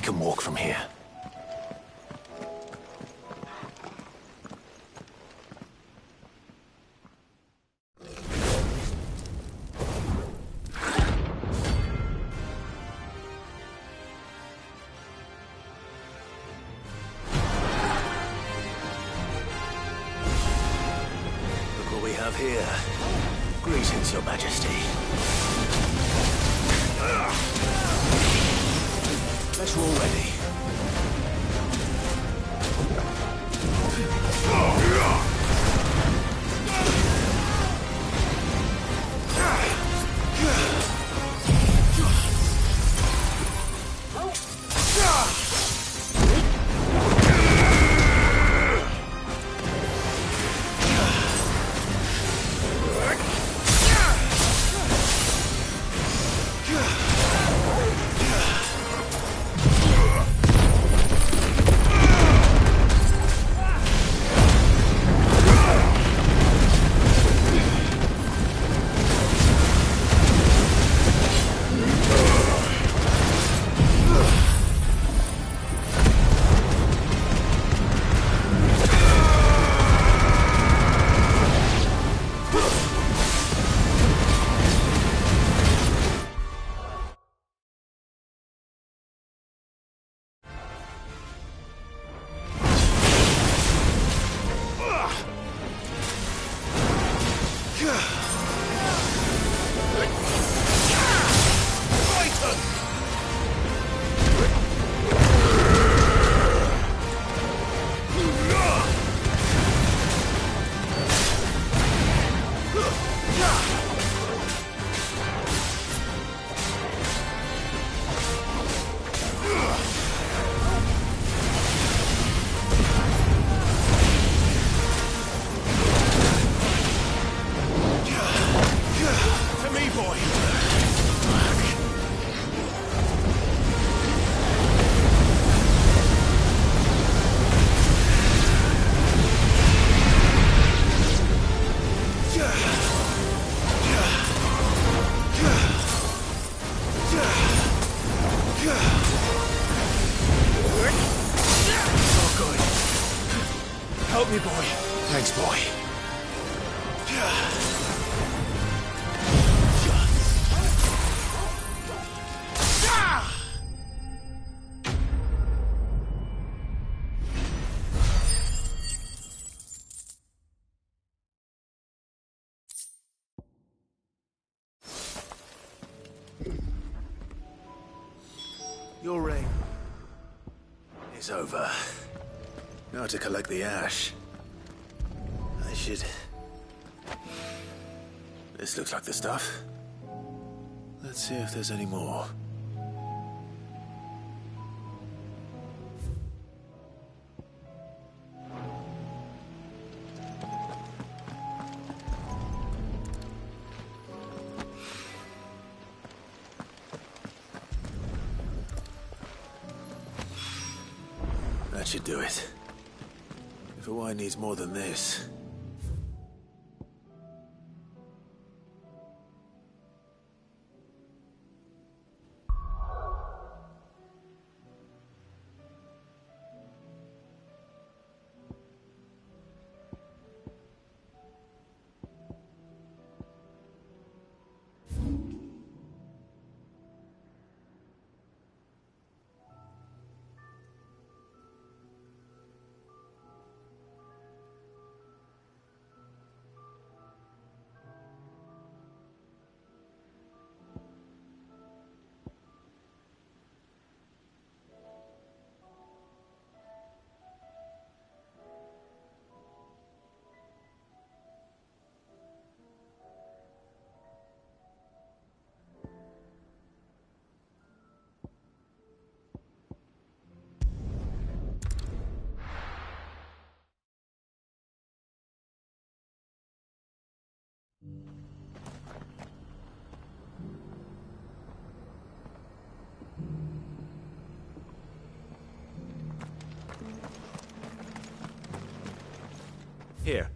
can walk from here. Here. Greetings, Your Majesty. Let's roll ready. Help me, boy. Thanks, boy. Your reign is over. Now to collect the ash. I should... This looks like the stuff. Let's see if there's any more. That should do it. If Hawaii needs more than this... Here,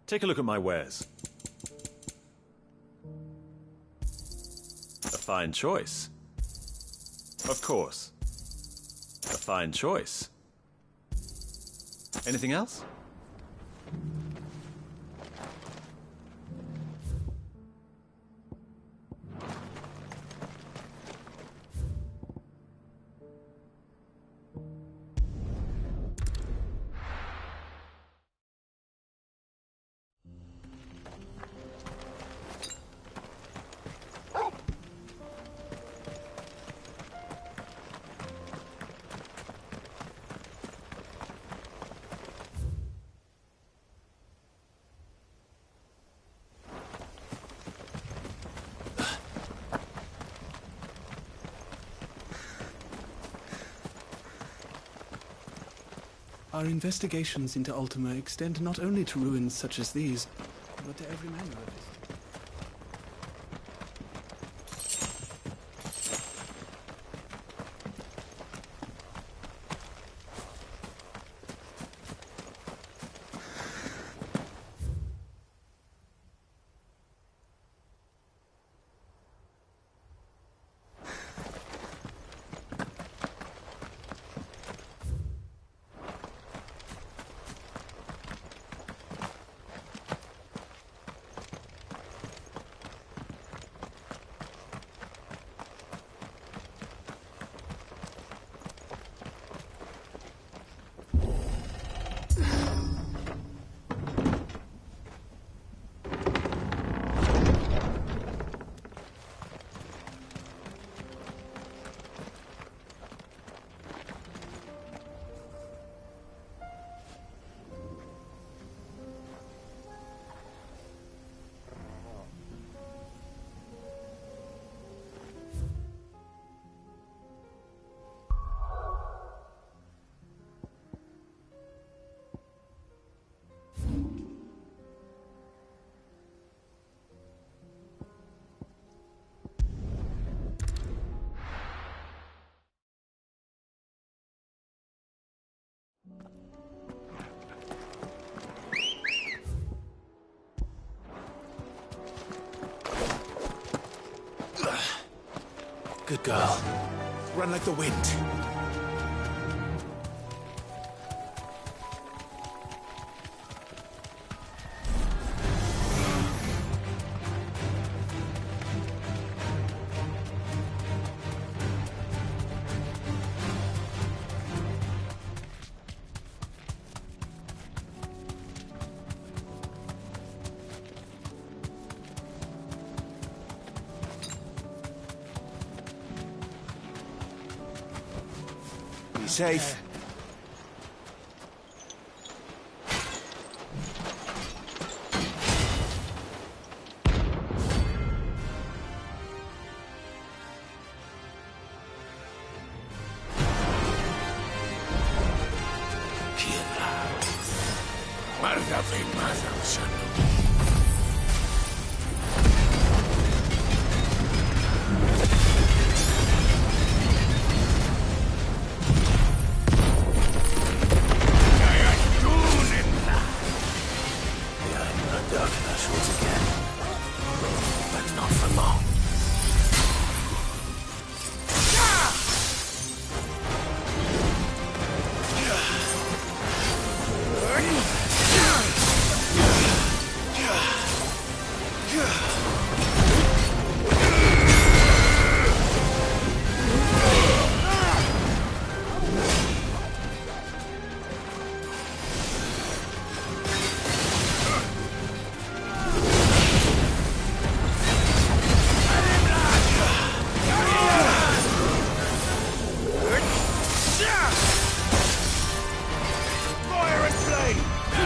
take a look at my wares. A fine choice. Of course. A fine choice. Anything else? Our investigations into Ultima extend not only to ruins such as these, but to every manner of it. Good girl. Run like the wind. Be safe. Fire and flame!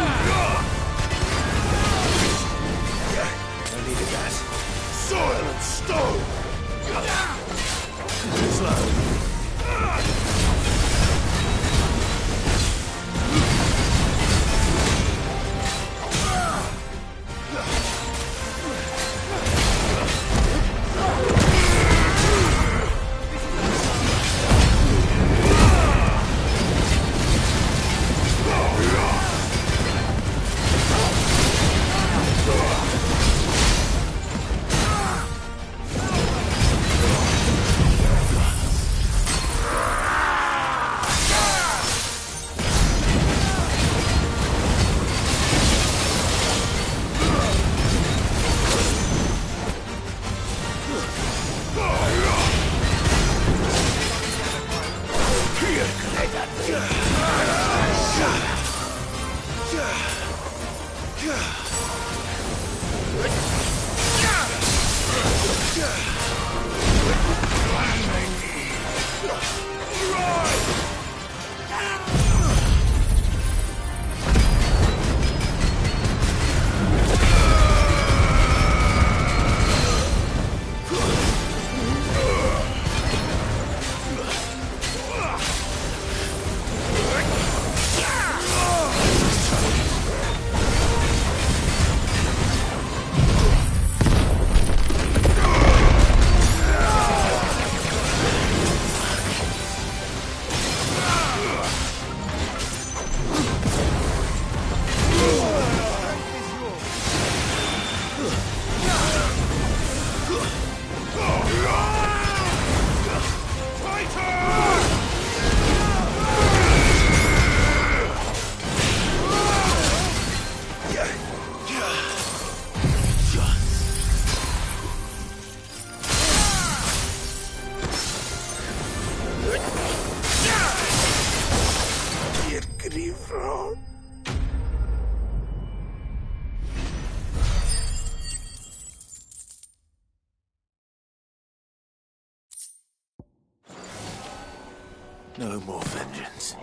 No more vengeance.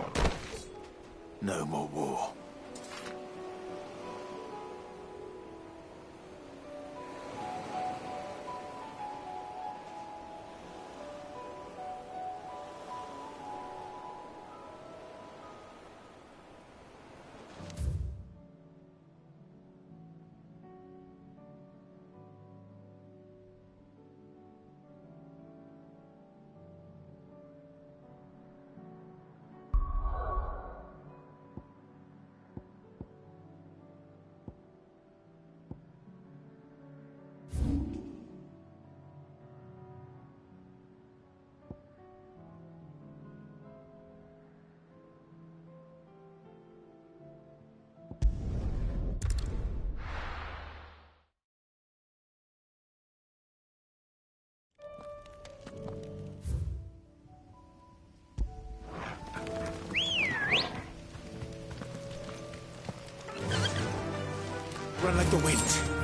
No more war. Run like the wind.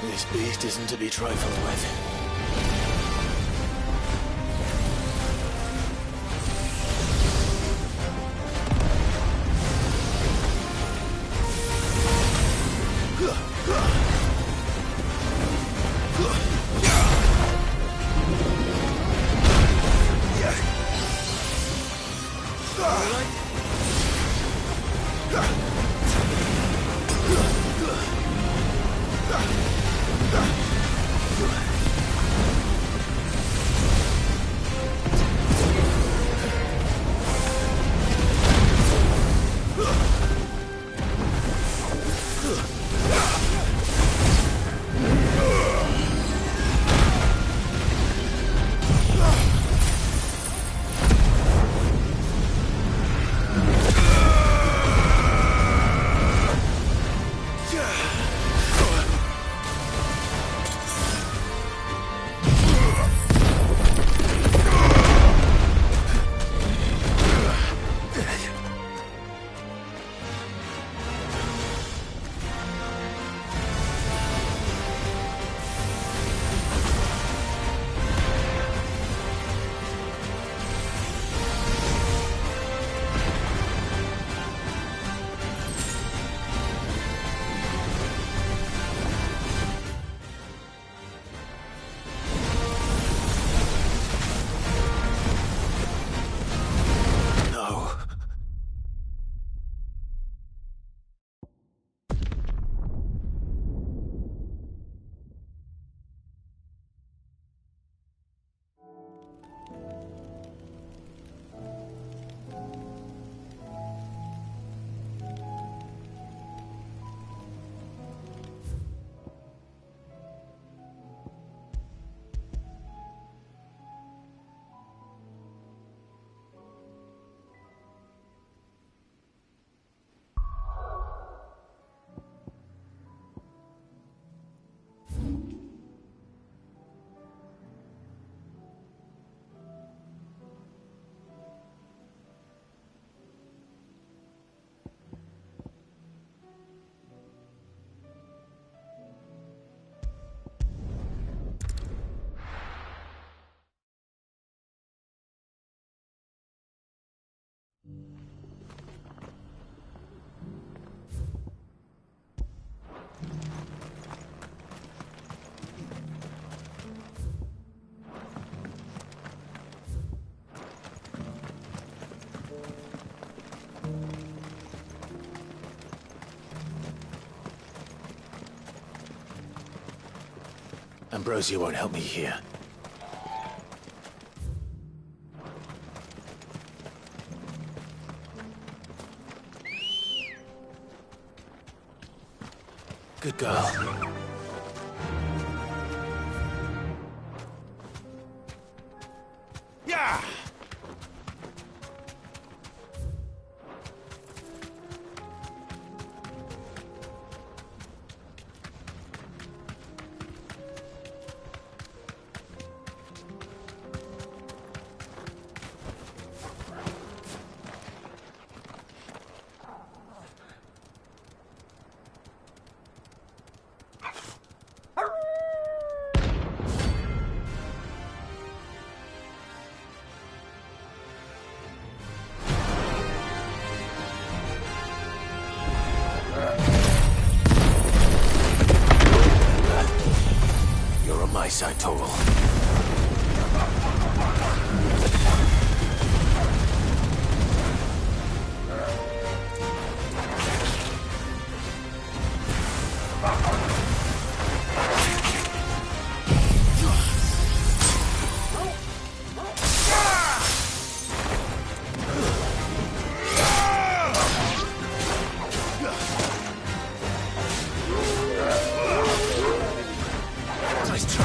This beast isn't to be trifled with. Ambrosia won't help me here. Good girl. Yeah! You're on my side, Torgal. Nice try.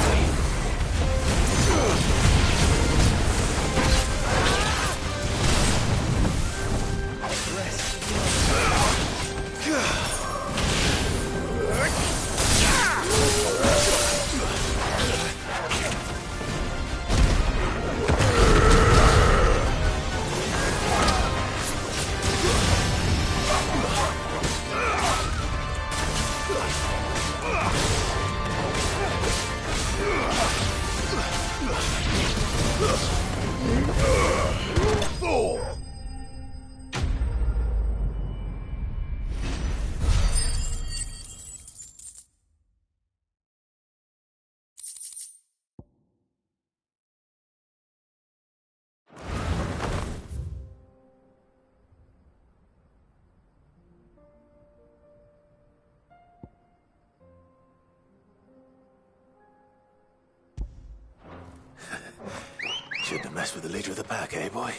Shouldn't have messed with the leader of the pack, eh, boy?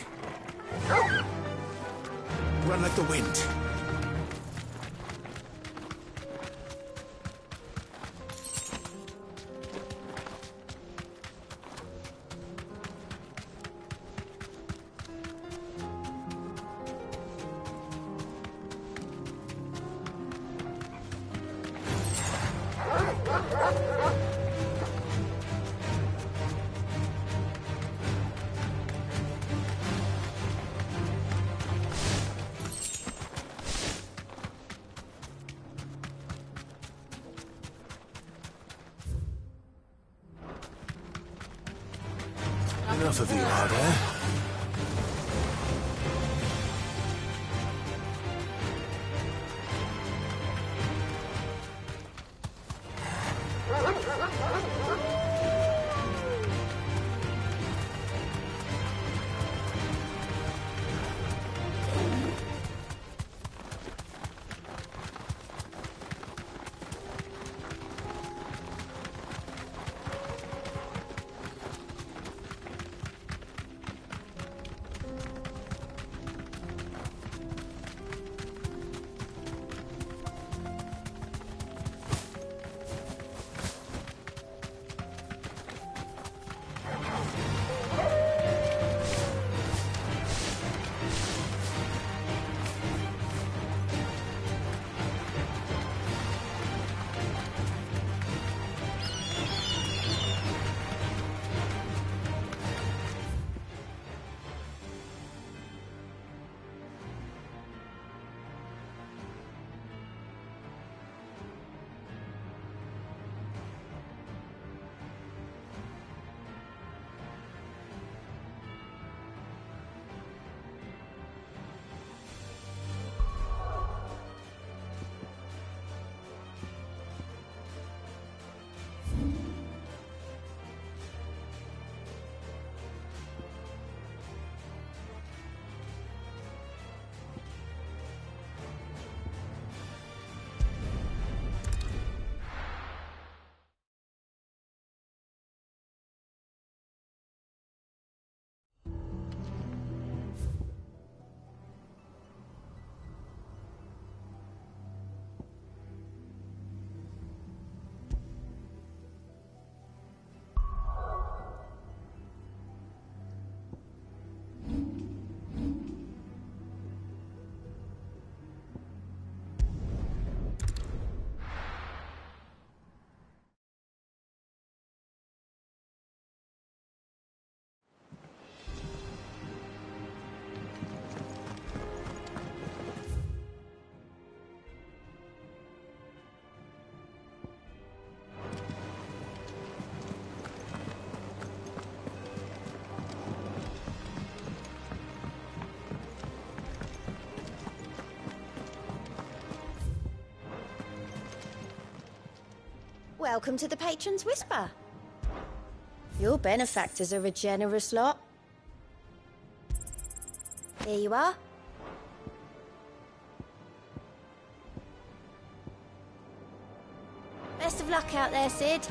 Run like the wind. Enough of you out there. welcome to the Patron's Whisper. Your benefactors are a generous lot. Here you are. Best of luck out there, Sid.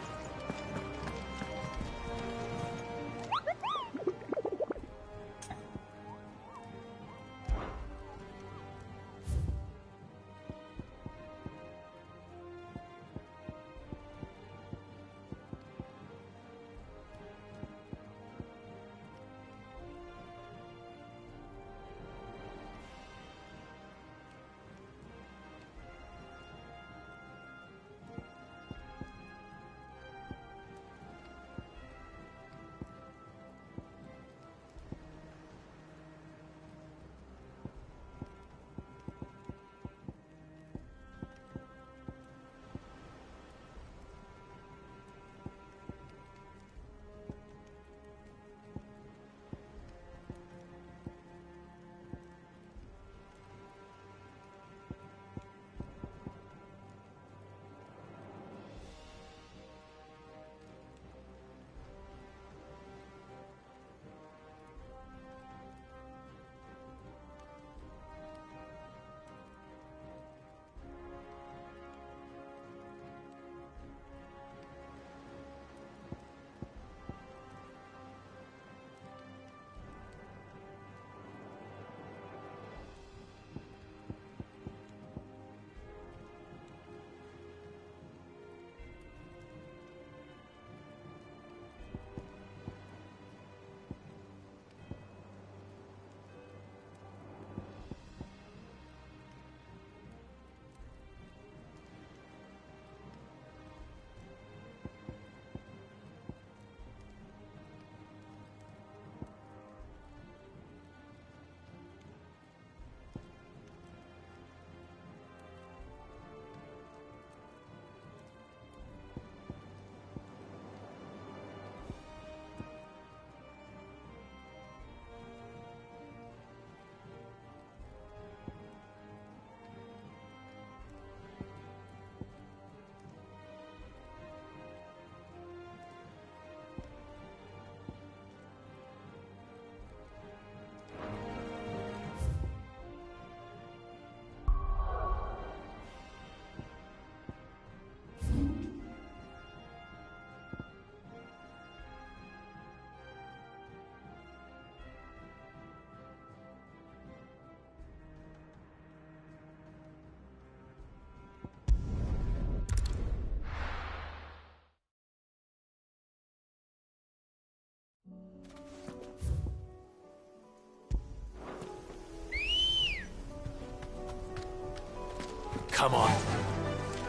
Come on.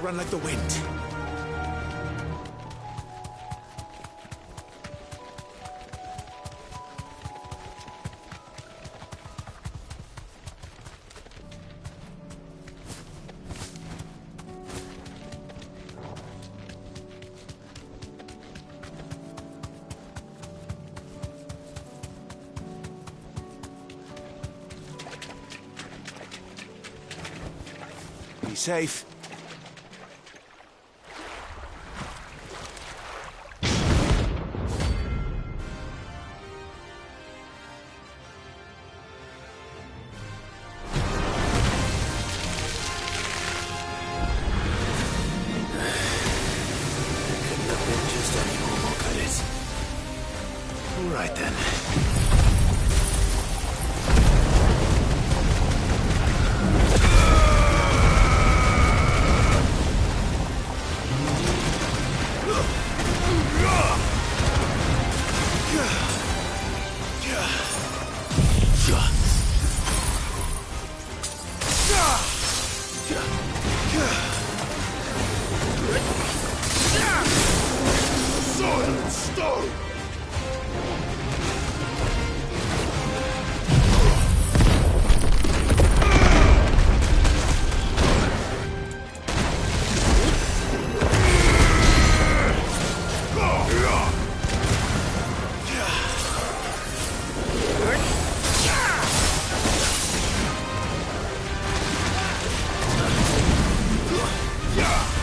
Run like the wind. Be safe. All right then. Sword and stone! Yeah!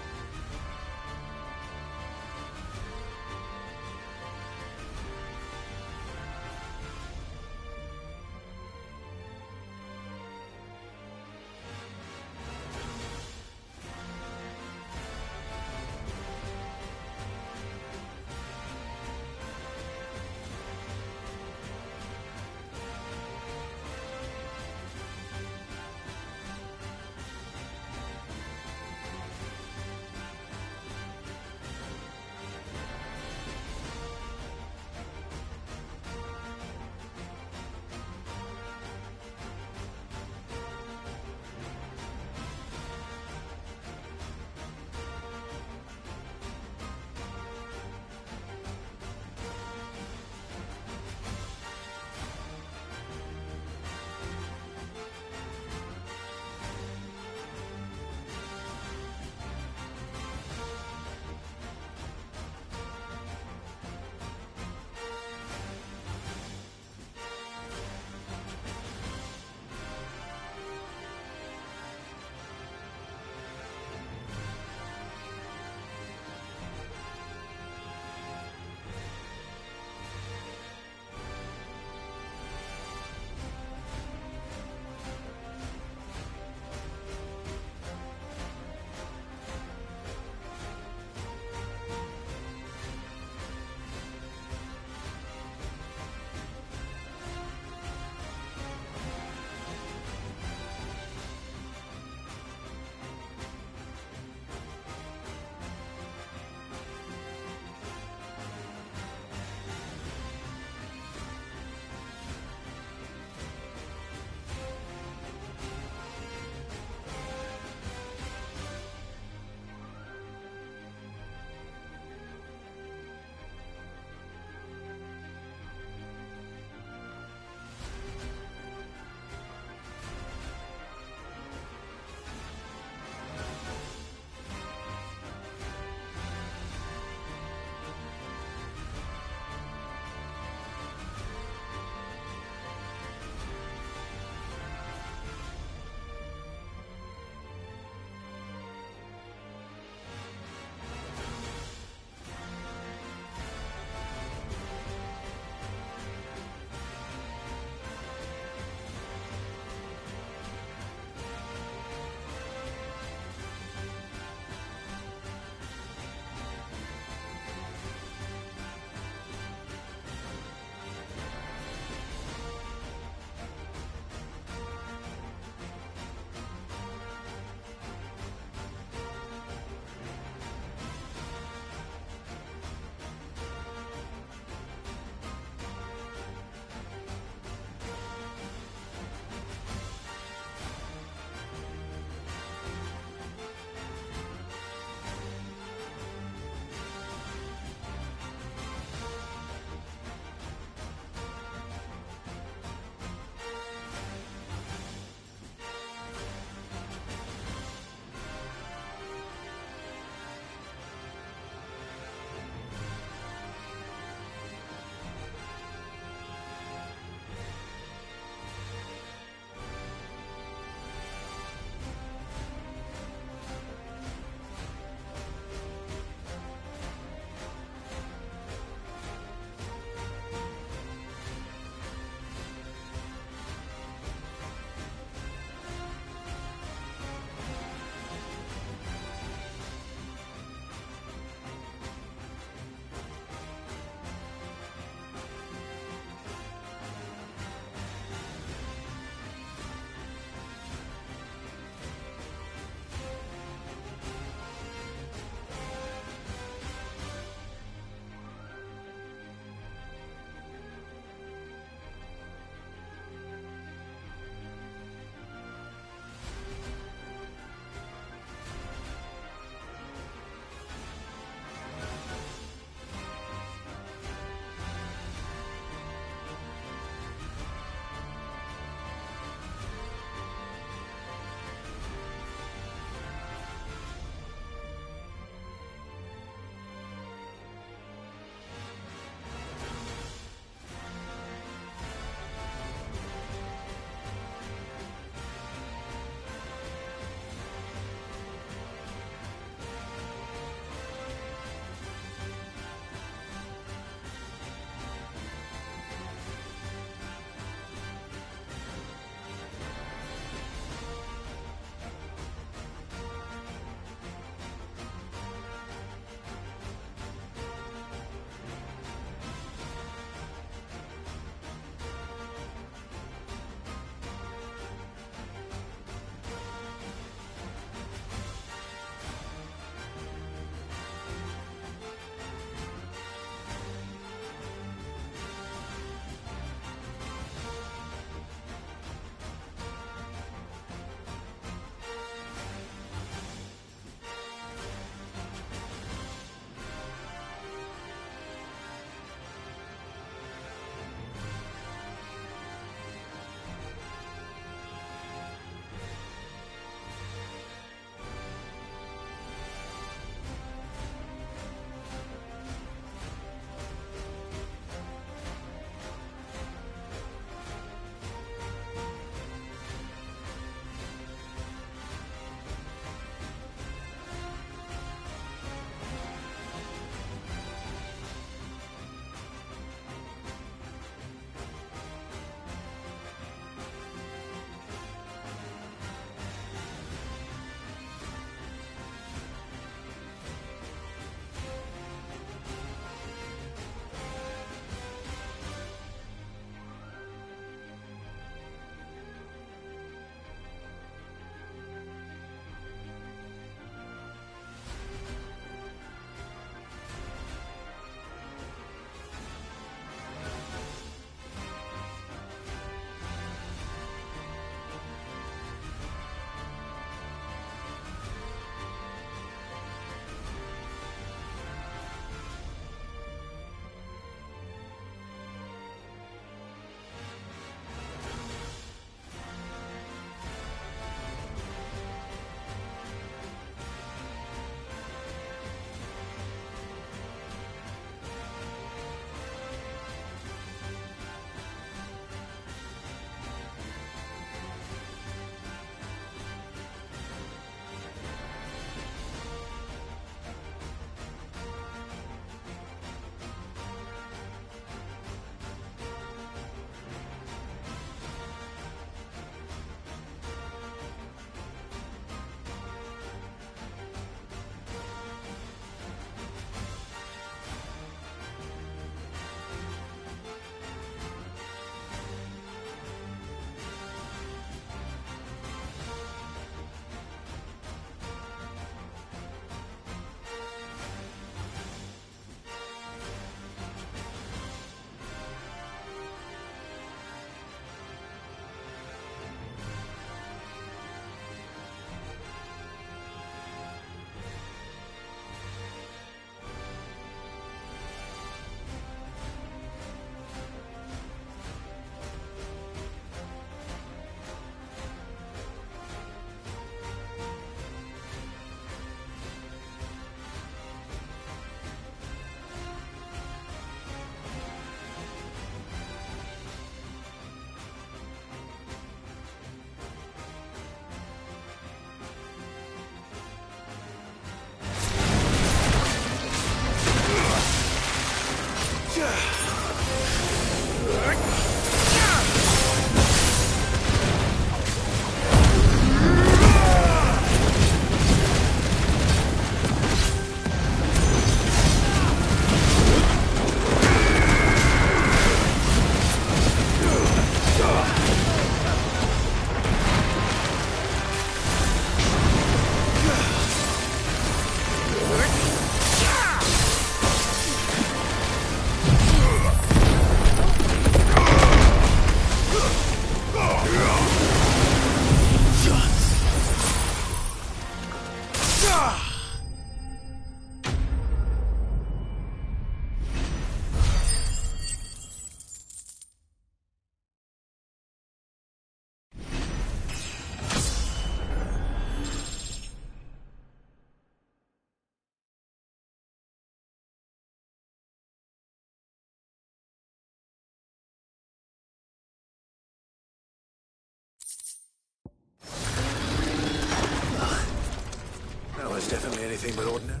Well, it's definitely anything but ordinary.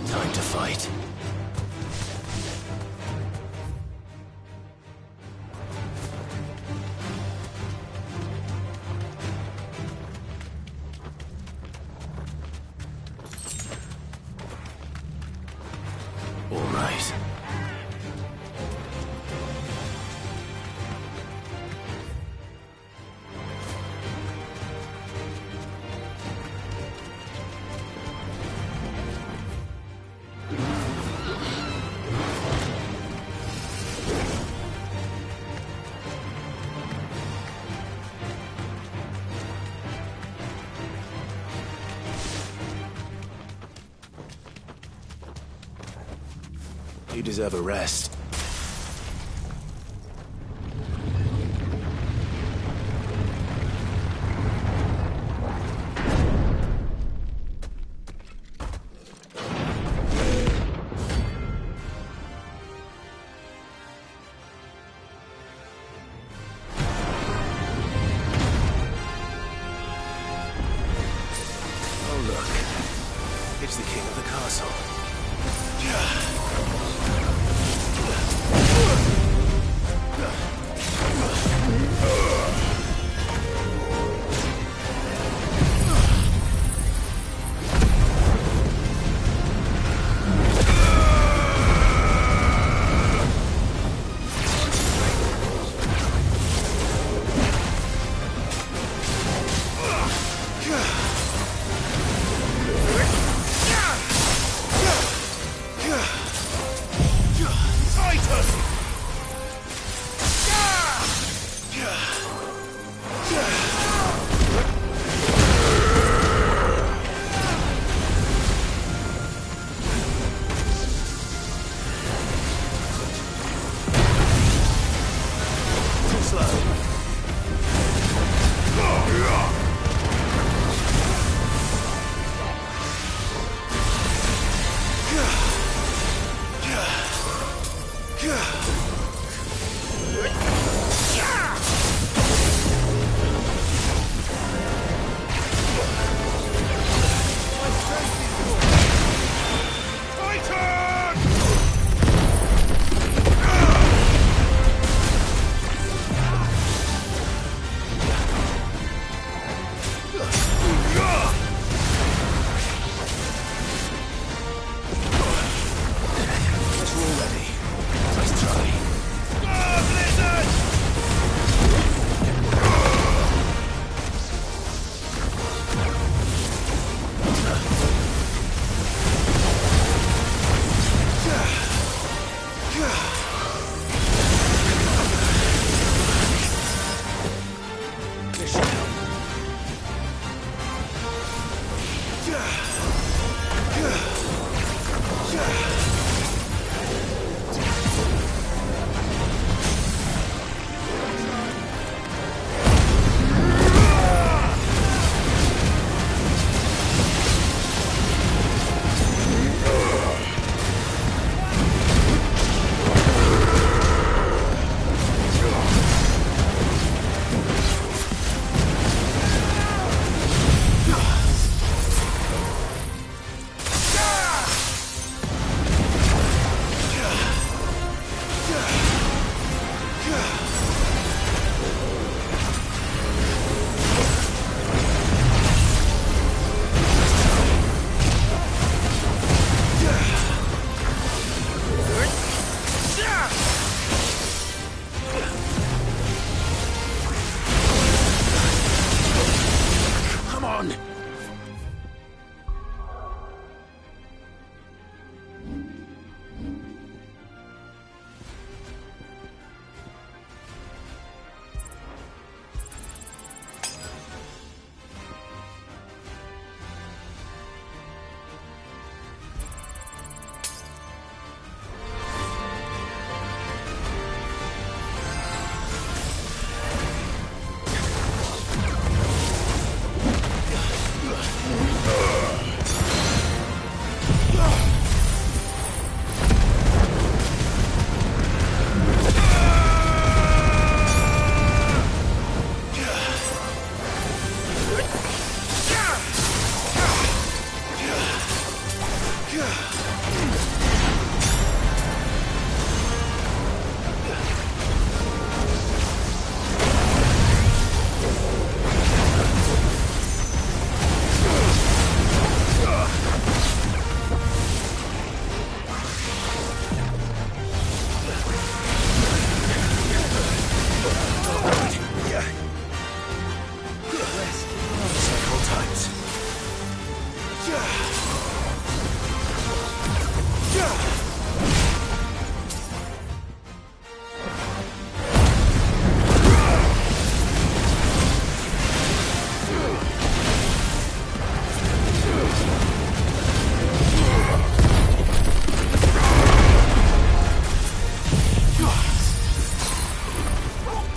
Time to fight. All right. You deserve a rest. Oh, look. It's the king of the castle.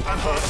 I'm hurt.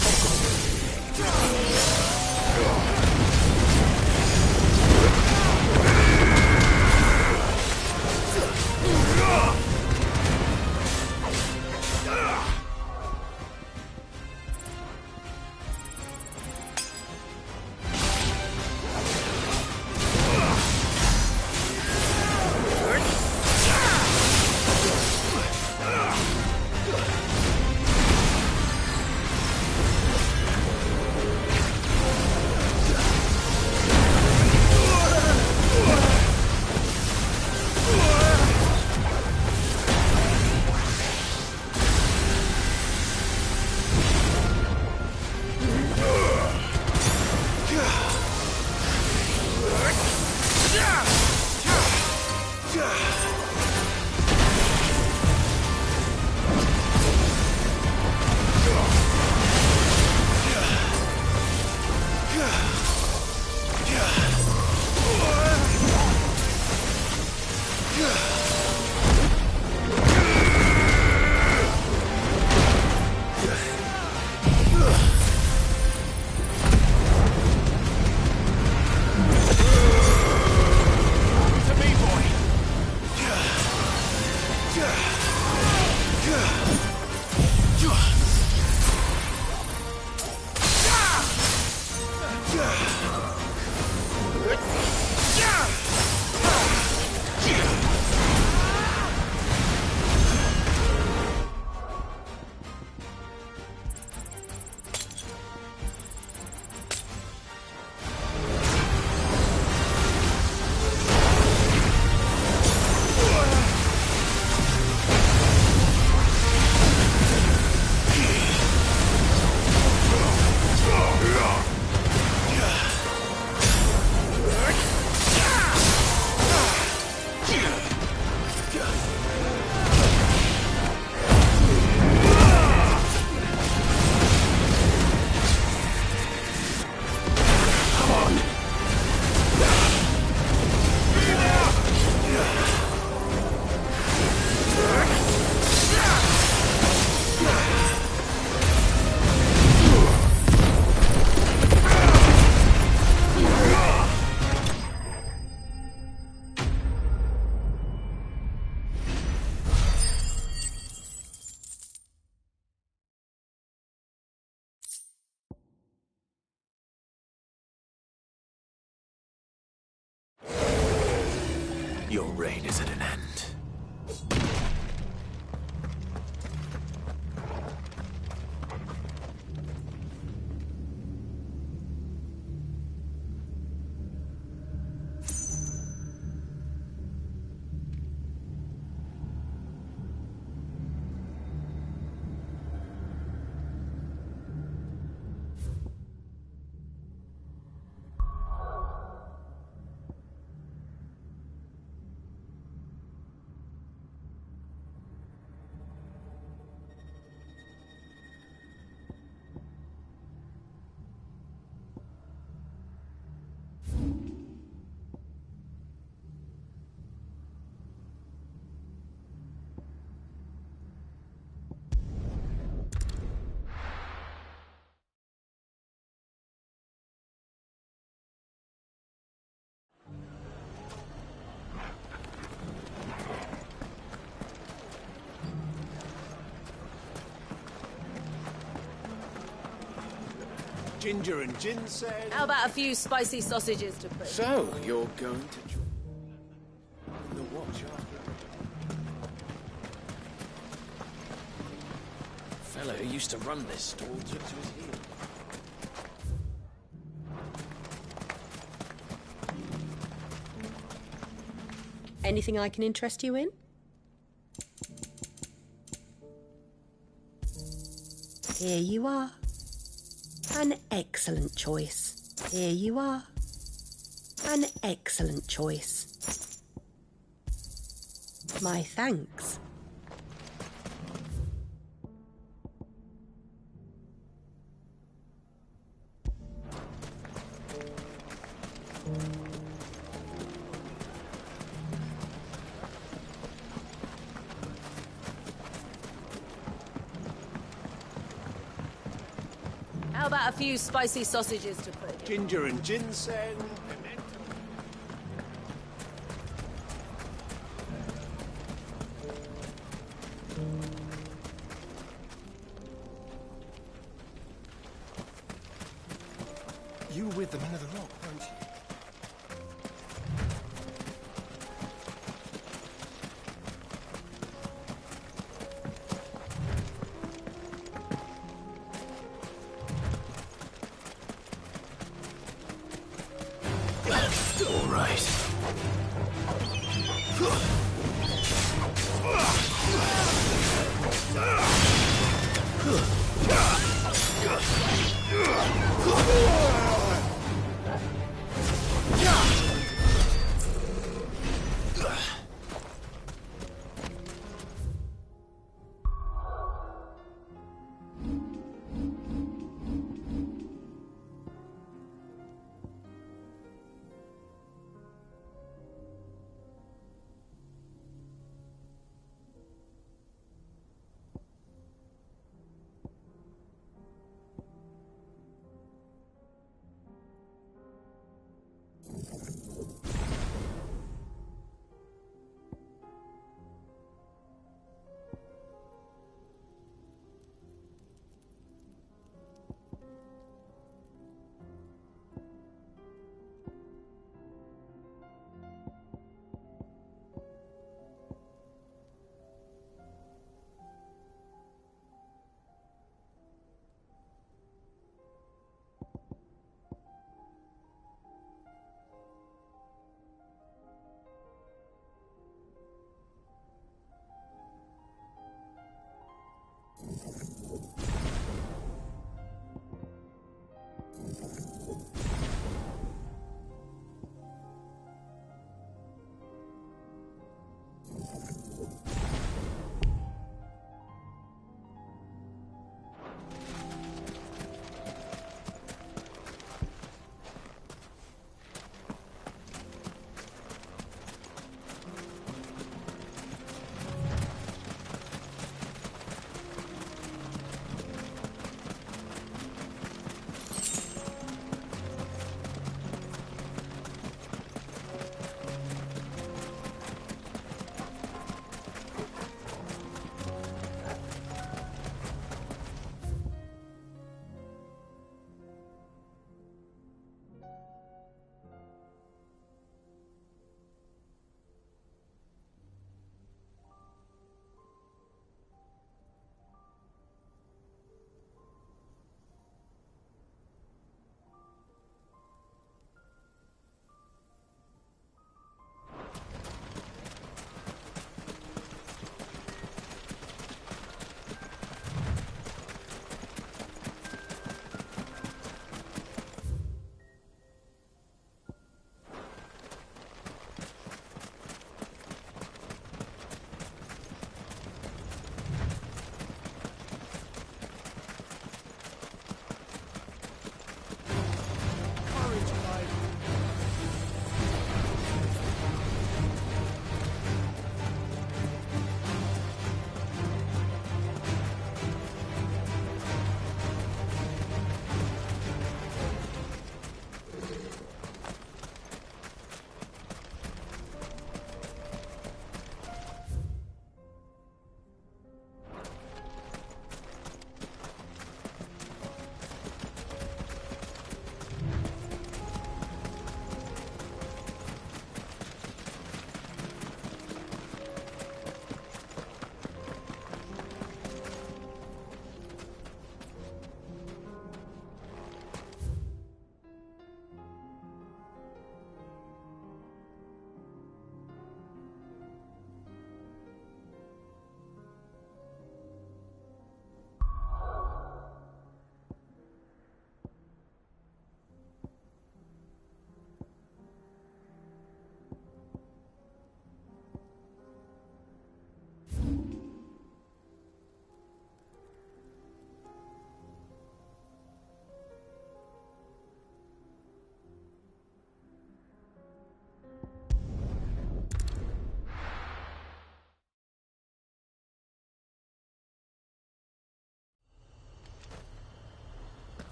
Your reign is at an end. Ginger and ginseng. How about a few spicy sausages to put? So, you're going to join the watch after? The fellow who used to run this stall took to his heels. Anything I can interest you in? Here you are. An excellent choice. Here you are. An excellent choice. My thanks. How about a few spicy sausages to put in? Ginger and ginseng. You were with the Men of the Rock, weren't you? All right.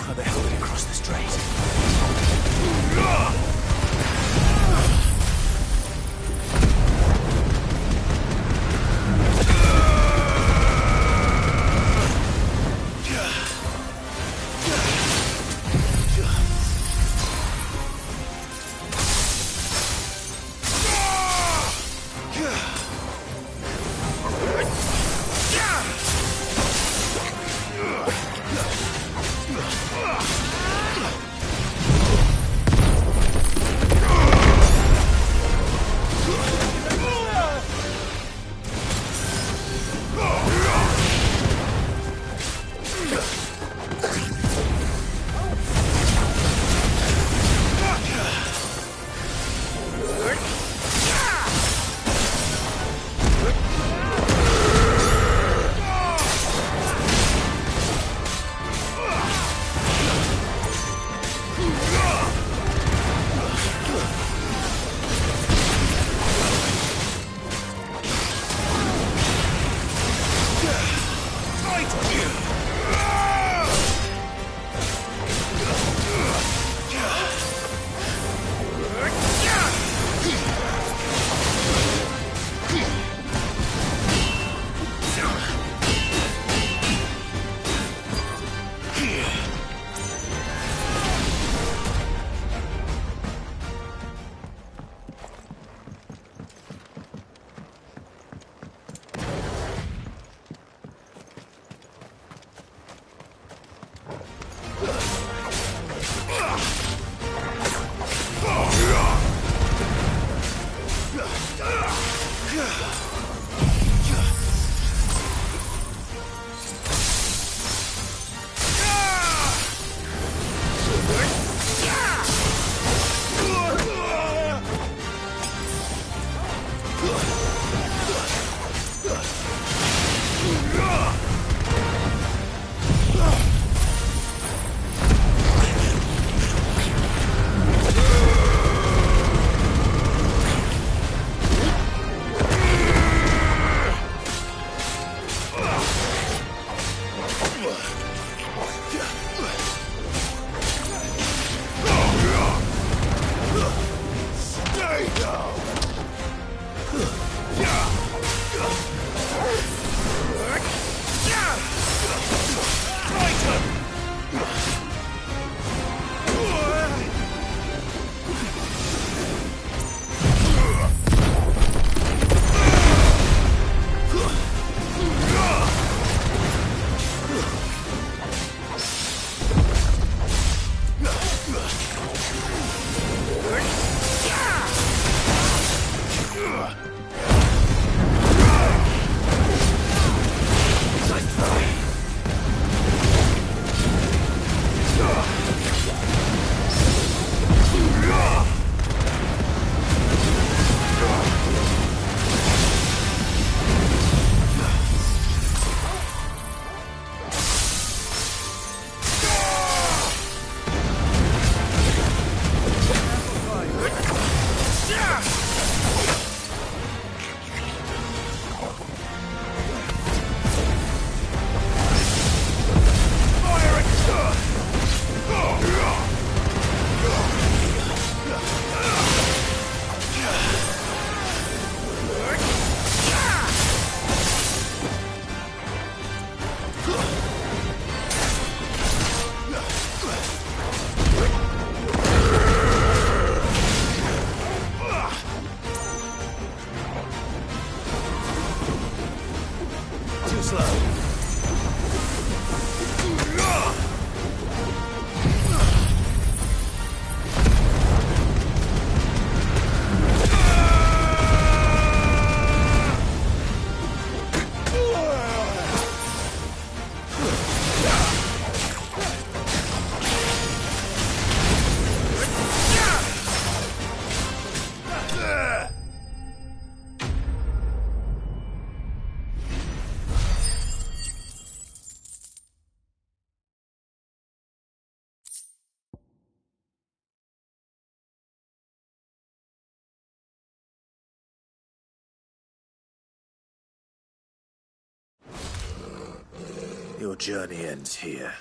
How the hell did he cross the strait? Your journey ends here.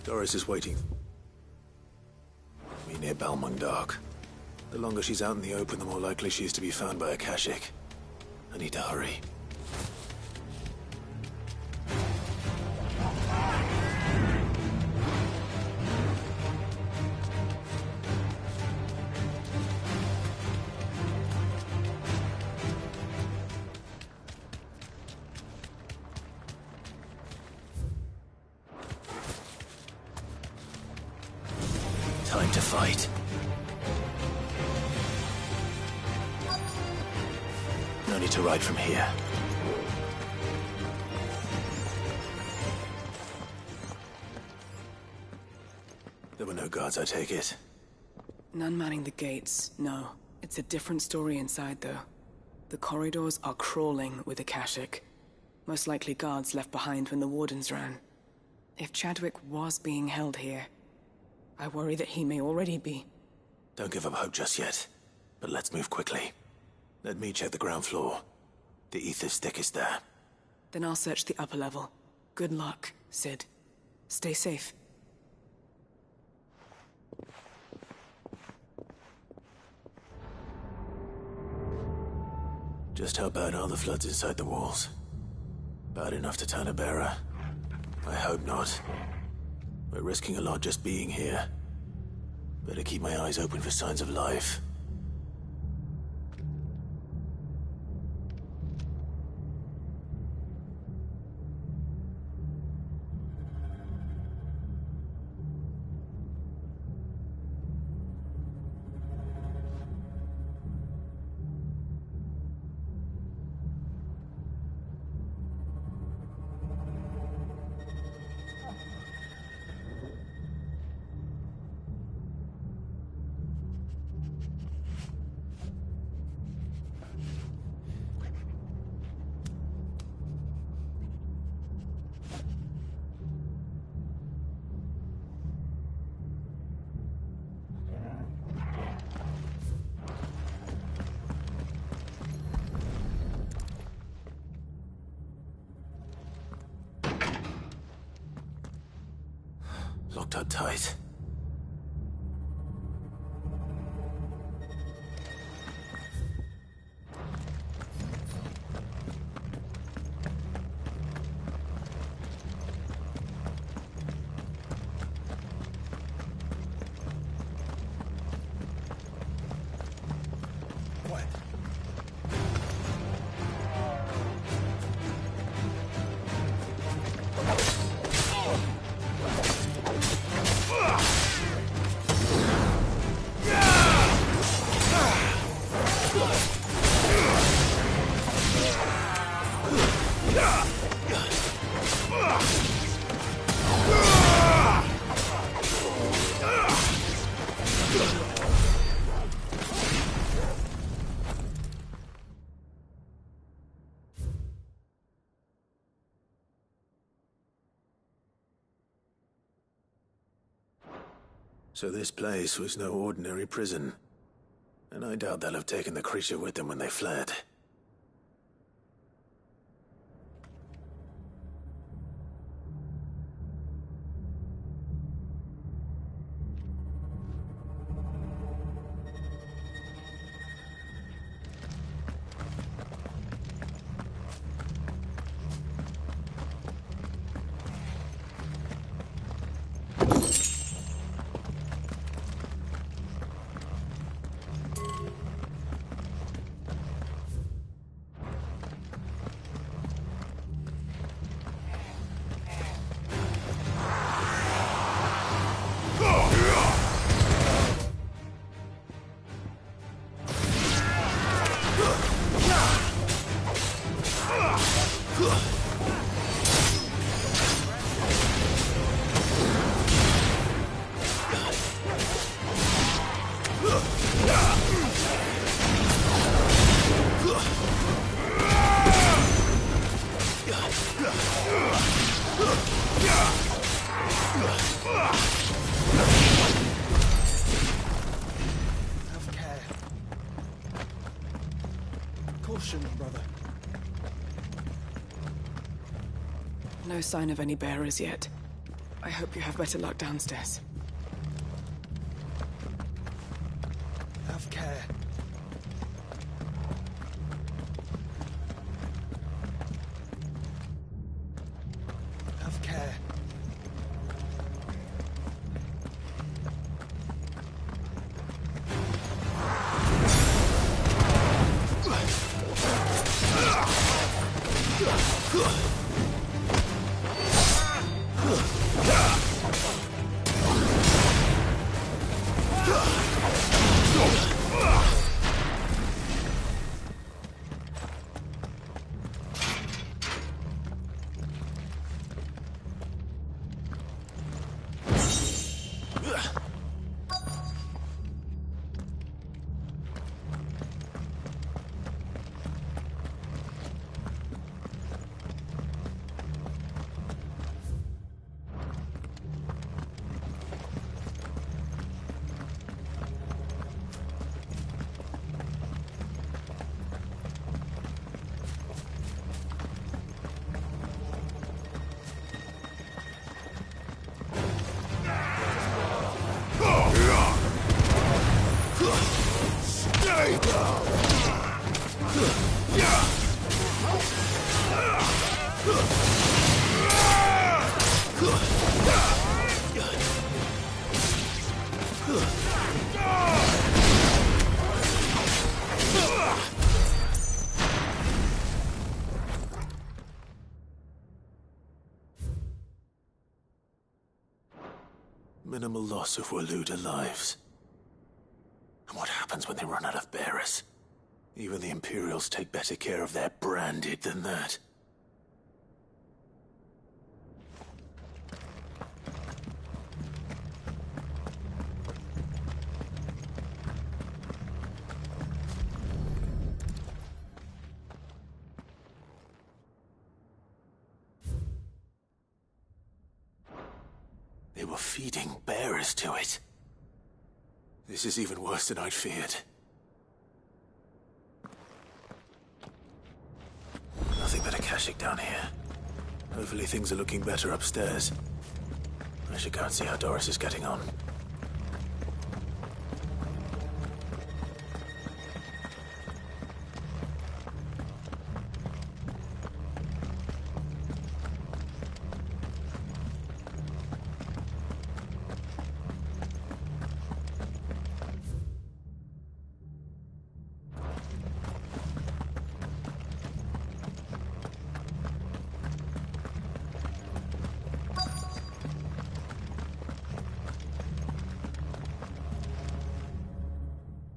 Doris is waiting. Me near Balmung Dock. The longer she's out in the open, the more likely she is to be found by a Kashik. I need to hurry. Time to fight. No need to ride from here. There were no guards, I take it. None manning the gates, no. It's a different story inside, though. The corridors are crawling with Akashic. Most likely guards left behind when the wardens ran. If Chadwick was being held here, I worry that he may already be. Don't give up hope just yet, but let's move quickly. Let me check the ground floor. The ether's stick is there. Then I'll search the upper level. Good luck, Sid. Stay safe. Just how bad are the floods inside the walls? Bad enough to turn a bearer? I hope not. We're risking a lot just being here. Better keep my eyes open for signs of life. Locked up tight. So this place was no ordinary prison. And I doubt they'll have taken the creature with them when they fled. Have care. Caution, brother. No sign of any bearers yet. I hope you have better luck downstairs. Have care. Have care. Minimal loss of Waluda lives. And what happens when they run out of bearers? Even the Imperials take better care of their branded than that. They were feeding bearers to it. This is even worse than I'd feared. Nothing but a Kashyyyk down here. Hopefully things are looking better upstairs. I should go and see how Doris is getting on.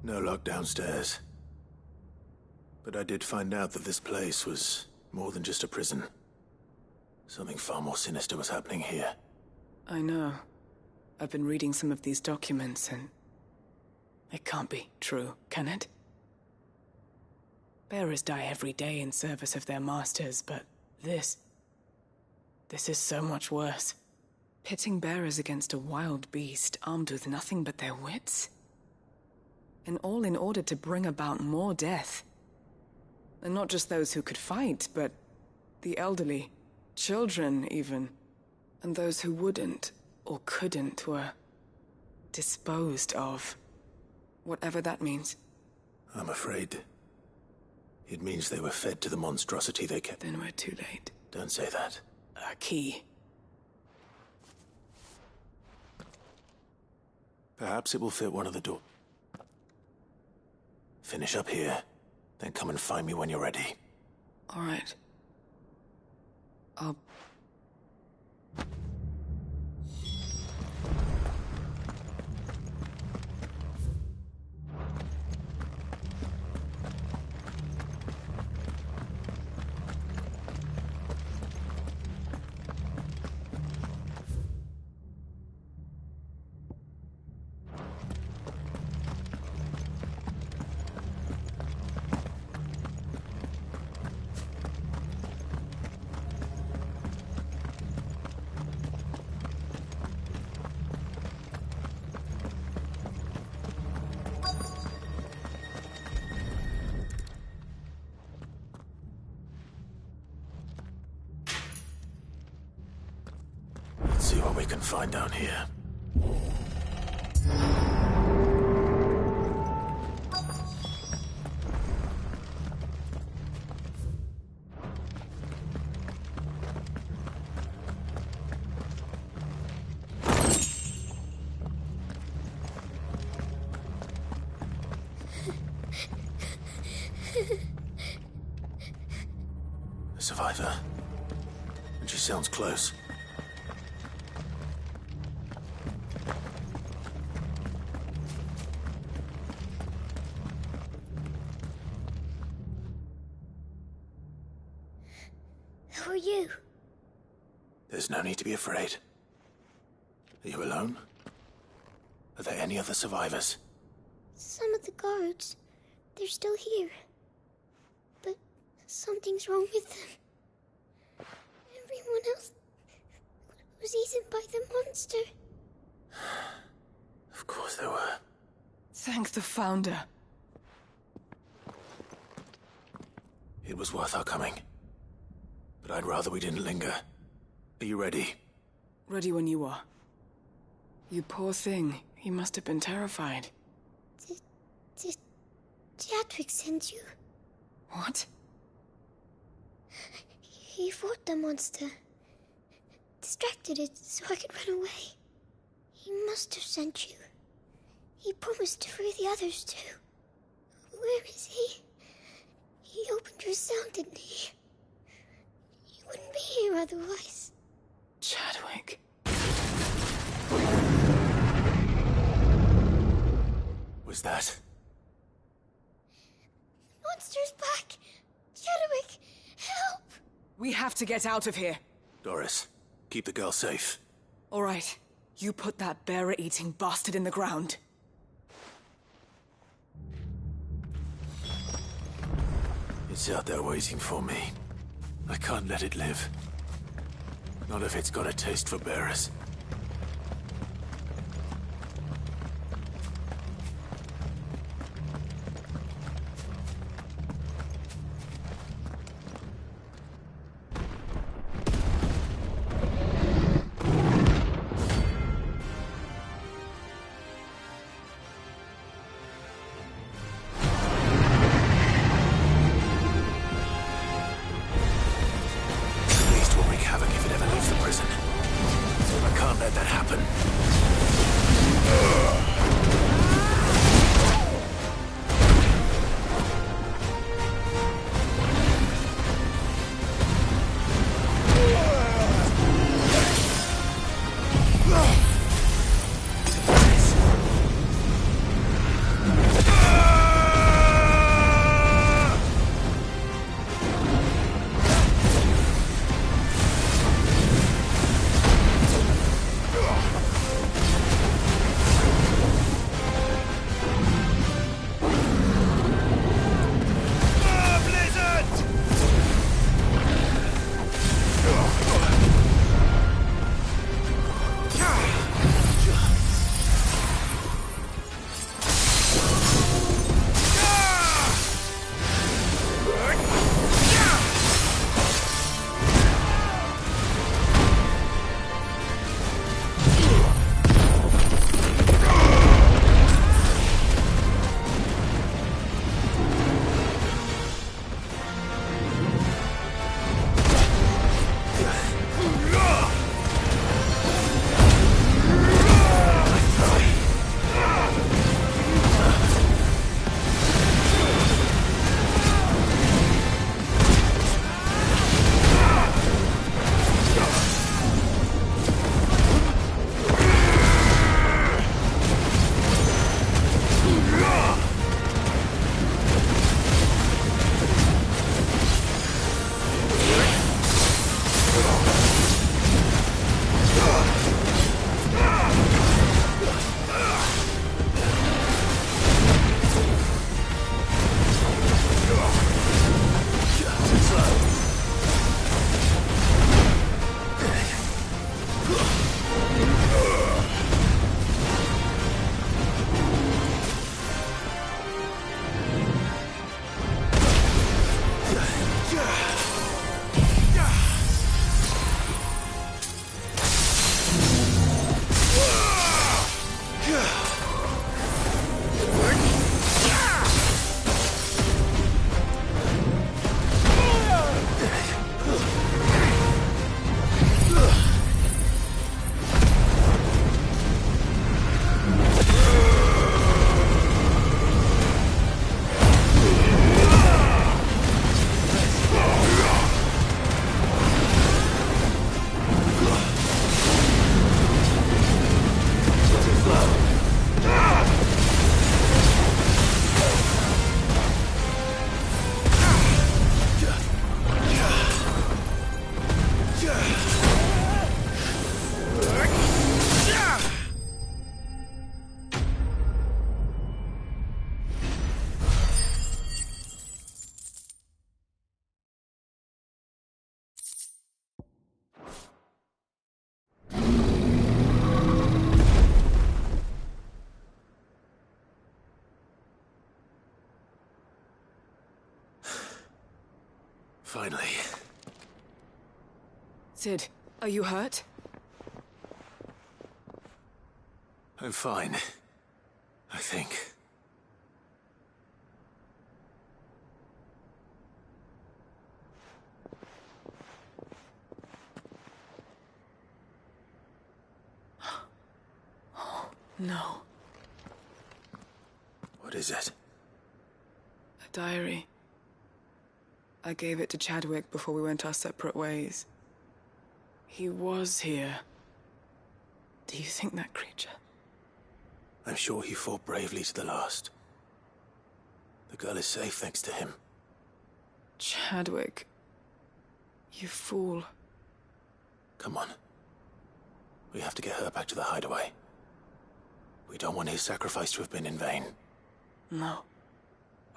No luck downstairs. But I did find out that this place was more than just a prison. Something far more sinister was happening here. I know. I've been reading some of these documents and... it can't be true, can it? Bearers die every day in service of their masters, but this is so much worse. Pitting bearers against a wild beast armed with nothing but their wits? And all in order to bring about more death. And not just those who could fight, but the elderly, children even. And those who wouldn't or couldn't were disposed of. Whatever that means. I'm afraid it means they were fed to the monstrosity they kept. Then we're too late. Don't say that. A key. Perhaps it will fit one of the doors. Finish up here, then come and find me when you're ready. All right. I'll... we can find down here. A survivor. And she sounds close. Who are you? There's no need to be afraid. Are you alone? Are there any other survivors? Some of the guards. They're still here. But something's wrong with them. Everyone else was eaten by the monster. Of course there were. Thank the Founder. It was worth our coming. But I'd rather we didn't linger. Are you ready? Ready when you are. You poor thing. He must have been terrified. Did Chadwick send you? What? He fought the monster. Distracted it so I could run away. He must have sent you. He promised to free the others too. Where is he? He opened your cell, didn't he? You wouldn't be here otherwise. Chadwick. Was that? Monster's back! Chadwick, help! We have to get out of here. Doris, keep the girl safe. All right. You put that bearer-eating bastard in the ground. It's out there waiting for me. I can't let it live. Not if it's got a taste for bearers. Havoc if it ever leaves the prison. I Finally. Sid, are you hurt? I'm fine. I think. No. What is it? A diary. I gave it to Chadwick before we went our separate ways. He was here. Do you think that creature? I'm sure he fought bravely to the last. The girl is safe thanks to him. Chadwick. You fool. Come on. We have to get her back to the hideaway. We don't want his sacrifice to have been in vain. No.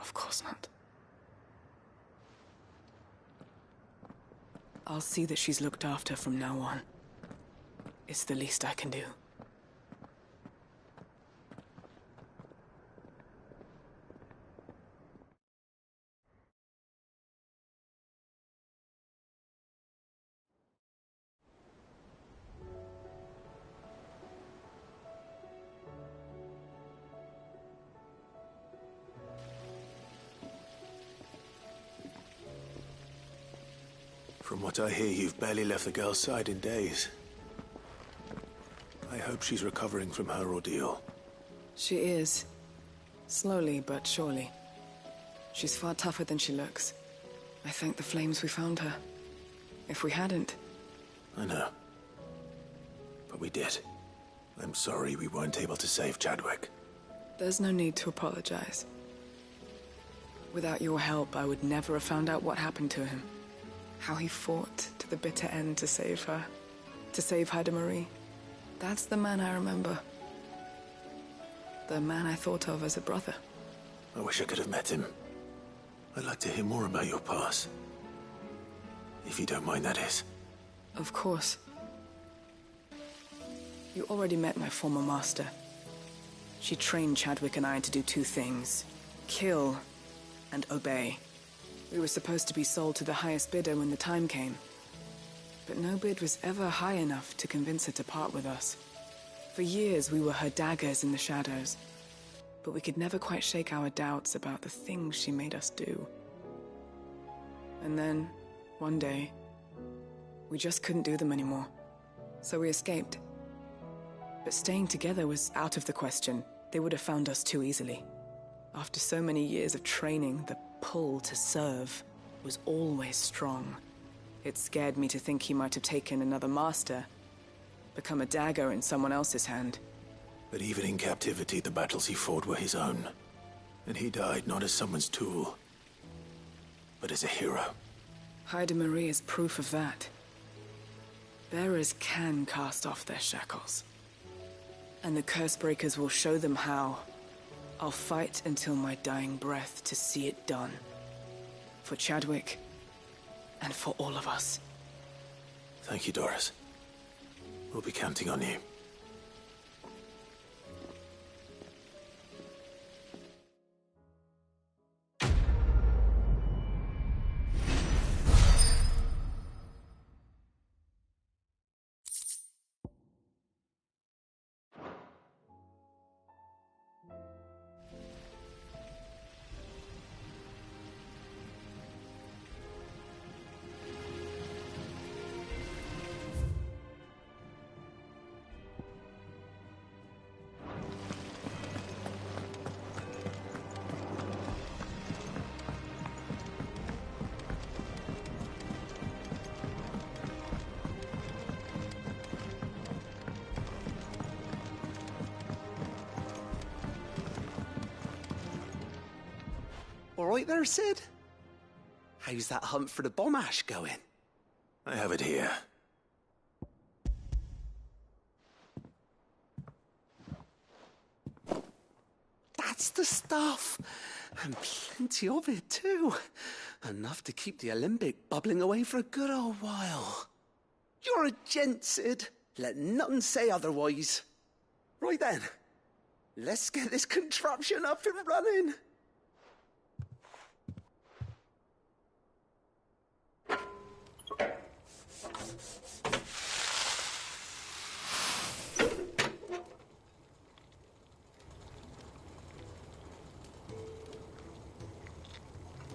Of course not. I'll see that she's looked after from now on. It's the least I can do. From what I hear, you've barely left the girl's side in days. I hope she's recovering from her ordeal. She is. Slowly but surely. She's far tougher than she looks. I thank the flames we found her. If we hadn't... I know. But we did. I'm sorry we weren't able to save Chadwick. There's no need to apologize. Without your help, I would never have found out what happened to him. How he fought to the bitter end to save her. To save Haida Marie. That's the man I remember. The man I thought of as a brother. I wish I could have met him. I'd like to hear more about your past. If you don't mind, that is. Of course. You already met my former master. She trained Chadwick and I to do two things. Kill and obey. We were supposed to be sold to the highest bidder when the time came. But no bid was ever high enough to convince her to part with us. For years we were her daggers in the shadows. But we could never quite shake our doubts about the things she made us do. And then, one day, we just couldn't do them anymore. So we escaped. But staying together was out of the question. They would have found us too easily. After so many years of training, the pull to serve was always strong. It scared me to think he might have taken another master, become a dagger in someone else's hand. But even in captivity, the battles he fought were his own. And he died not as someone's tool, but as a hero. Haida Marie is proof of that. Bearers can cast off their shackles. And the Cursebreakers will show them how. I'll fight until my dying breath to see it done. For Chadwick, and for all of us. Thank you, Doris. We'll be counting on you. All right there, Sid? How's that hunt for the bomb ash going? I have it here. That's the stuff. And plenty of it, too. Enough to keep the Olympic bubbling away for a good old while. You're a gent, Sid. Let nothing say otherwise. Right then, let's get this contraption up and running.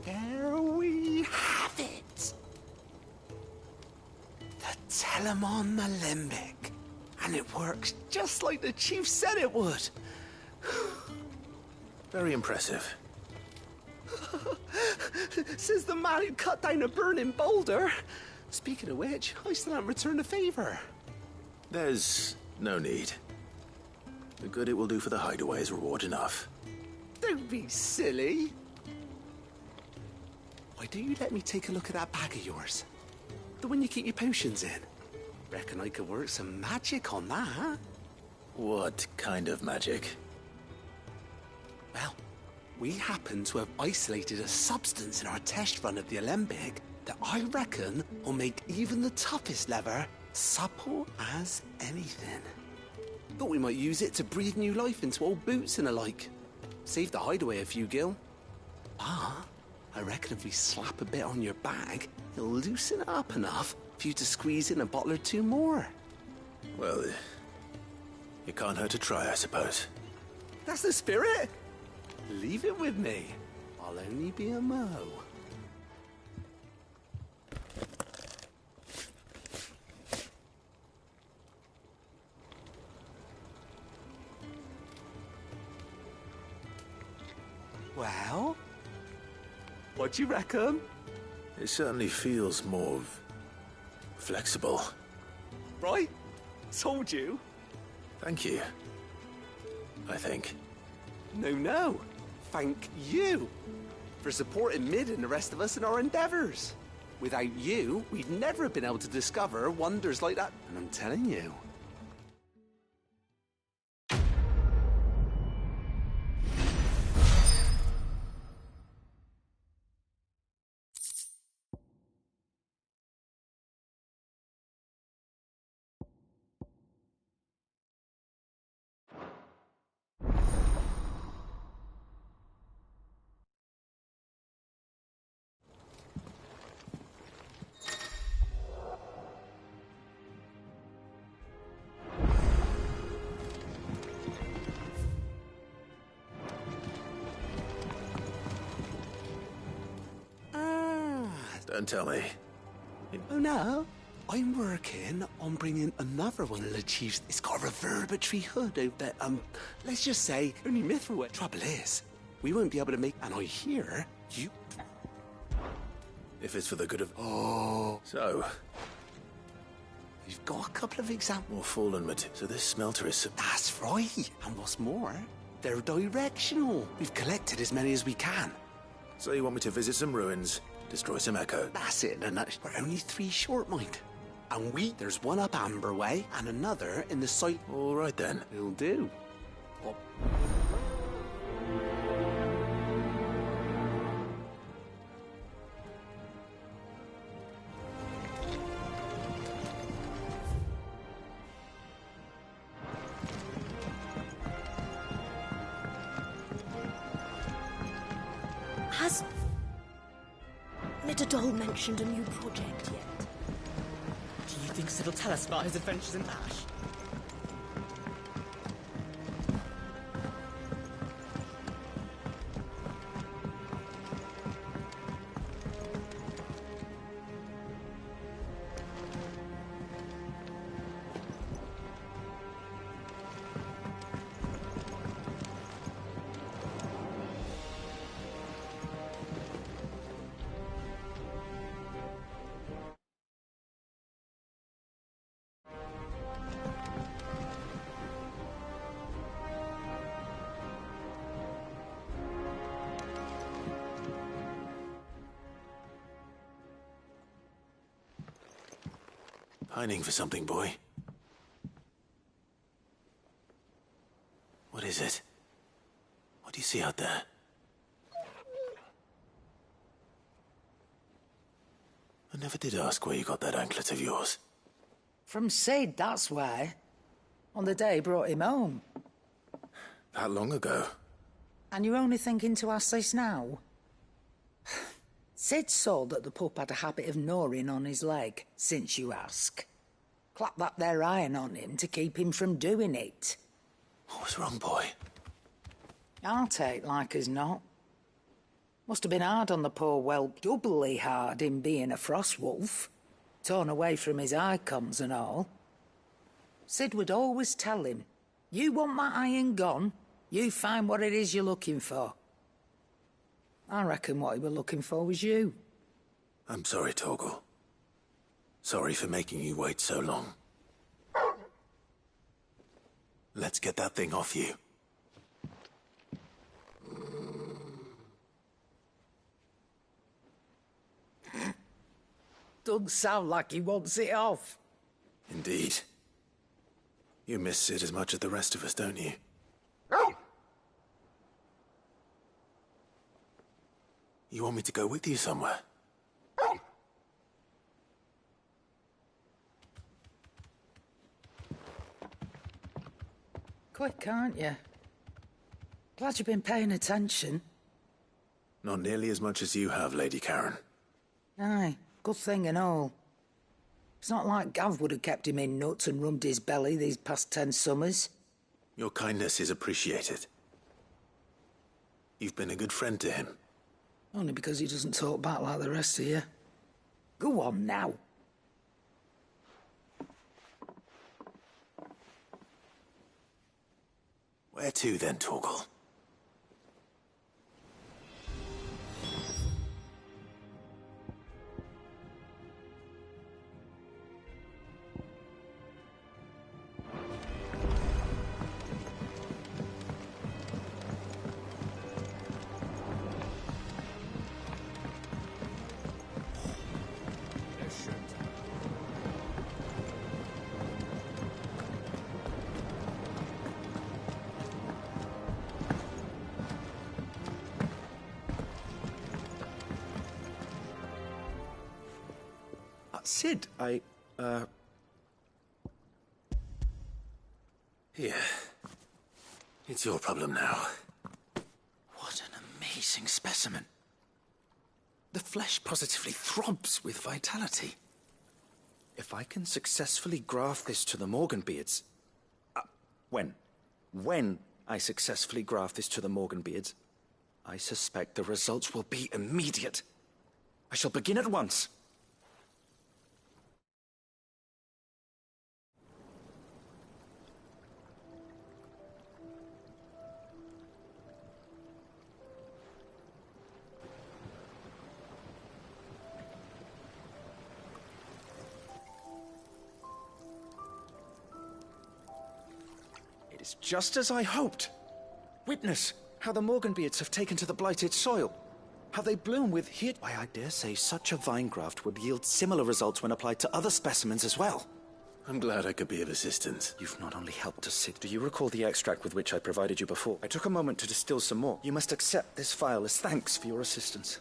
There we have it. The Telemon Alembic. And it works just like the chief said it would. Very impressive. Says the man who cut down a burning boulder. Speaking of which, I still haven't returned the favor. There's no need. The good it will do for the hideaway is reward enough. Don't be silly. Why don't you let me take a look at that bag of yours? The one you keep your potions in. Reckon I could work some magic on that. What kind of magic? Well, we happen to have isolated a substance in our test run of the Alembic that I reckon will make even the toughest lever supple as anything. Thought we might use it to breathe new life into old boots and the like. Save the hideaway a few gil. But I reckon if we slap a bit on your bag, it'll loosen it up enough for you to squeeze in a bottle or two more. Well, it can't hurt to try, I suppose. That's the spirit. Leave it with me. I'll only be a mo. Well, what do you reckon? It certainly feels more flexible. Right? Told you. Thank you. I think. No. Thank you for supporting Mid and the rest of us in our endeavors. Without you, we'd never have been able to discover wonders like that. And I'm telling you. Don't tell me. Oh, no. I'm working on bringing another one of the chiefs. It's got a reverberatory hood over, let's just say, only mithril. Trouble is, we won't be able to make, and I hear you... If it's for the good of... Oh. So, You've got a couple of examples. more fallen material. So this smelter is... That's right. And what's more, they're directional. We've collected as many as we can. So you want me to visit some ruins, destroy some echo? That's it, and we're only 3 short, mind. And there's one up Amber Way, and another in the site. All right then. Will do. Oh. Has Mitadol mentioned a new project yet? Do you think Sid will tell us about his adventures in Ash? Pining for something, boy. What is it? What do you see out there? I never did ask where you got that anklet of yours. From Sid, that's why. On the day he brought him home. That long ago? And you're only thinking to ask this now? Sid saw that the pup had a habit of gnawing on his leg, since you ask. Clap that there iron on him to keep him from doing it. What was wrong, boy? I'll take like as not. Must have been hard on the poor whelp, doubly hard in being a frost wolf. Torn away from his icons and all. Sid would always tell him, you want my iron gone, you find what it is you're looking for. I reckon what he was looking for was you. I'm sorry, Torgal. Sorry for making you wait so long. Let's get that thing off you. Doesn't sound like he wants it off. Indeed. You miss Sid as much as the rest of us, don't you? You want me to go with you somewhere? Quick, aren't you? Glad you've been paying attention. Not nearly as much as you have, Lady Karen. Aye, good thing and all. It's not like Gav would have kept him in nuts and rubbed his belly these past 10 summers. Your kindness is appreciated. You've been a good friend to him. Only because he doesn't talk back like the rest of you. Go on now. Where to then, Torgal? Sid, Here. It's your problem now. What an amazing specimen. The flesh positively throbs with vitality. If I can successfully graft this to the Morganbeards... When I successfully graft this to the Morganbeards, I suspect the results will be immediate. I shall begin at once. It is just as I hoped. Witness how the Morganbeards have taken to the blighted soil. How they bloom with here. Why, I dare say such a vine graft would yield similar results when applied to other specimens as well. I'm glad I could be of assistance. You've not only helped us, Sid. Do you recall the extract with which I provided you before? I took a moment to distill some more. You must accept this file as thanks for your assistance.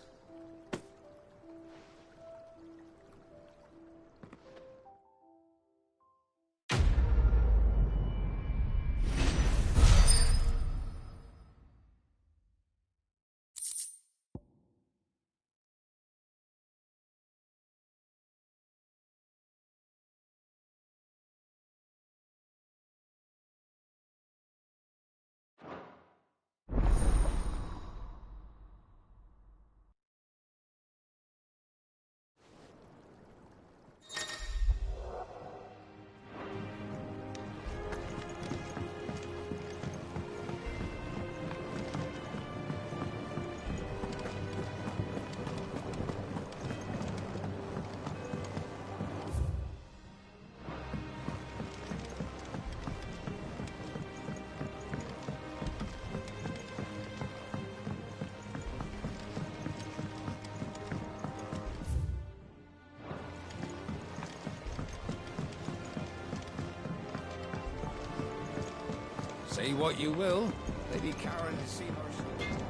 Say what you will, Lady Karen has seen our shoulders.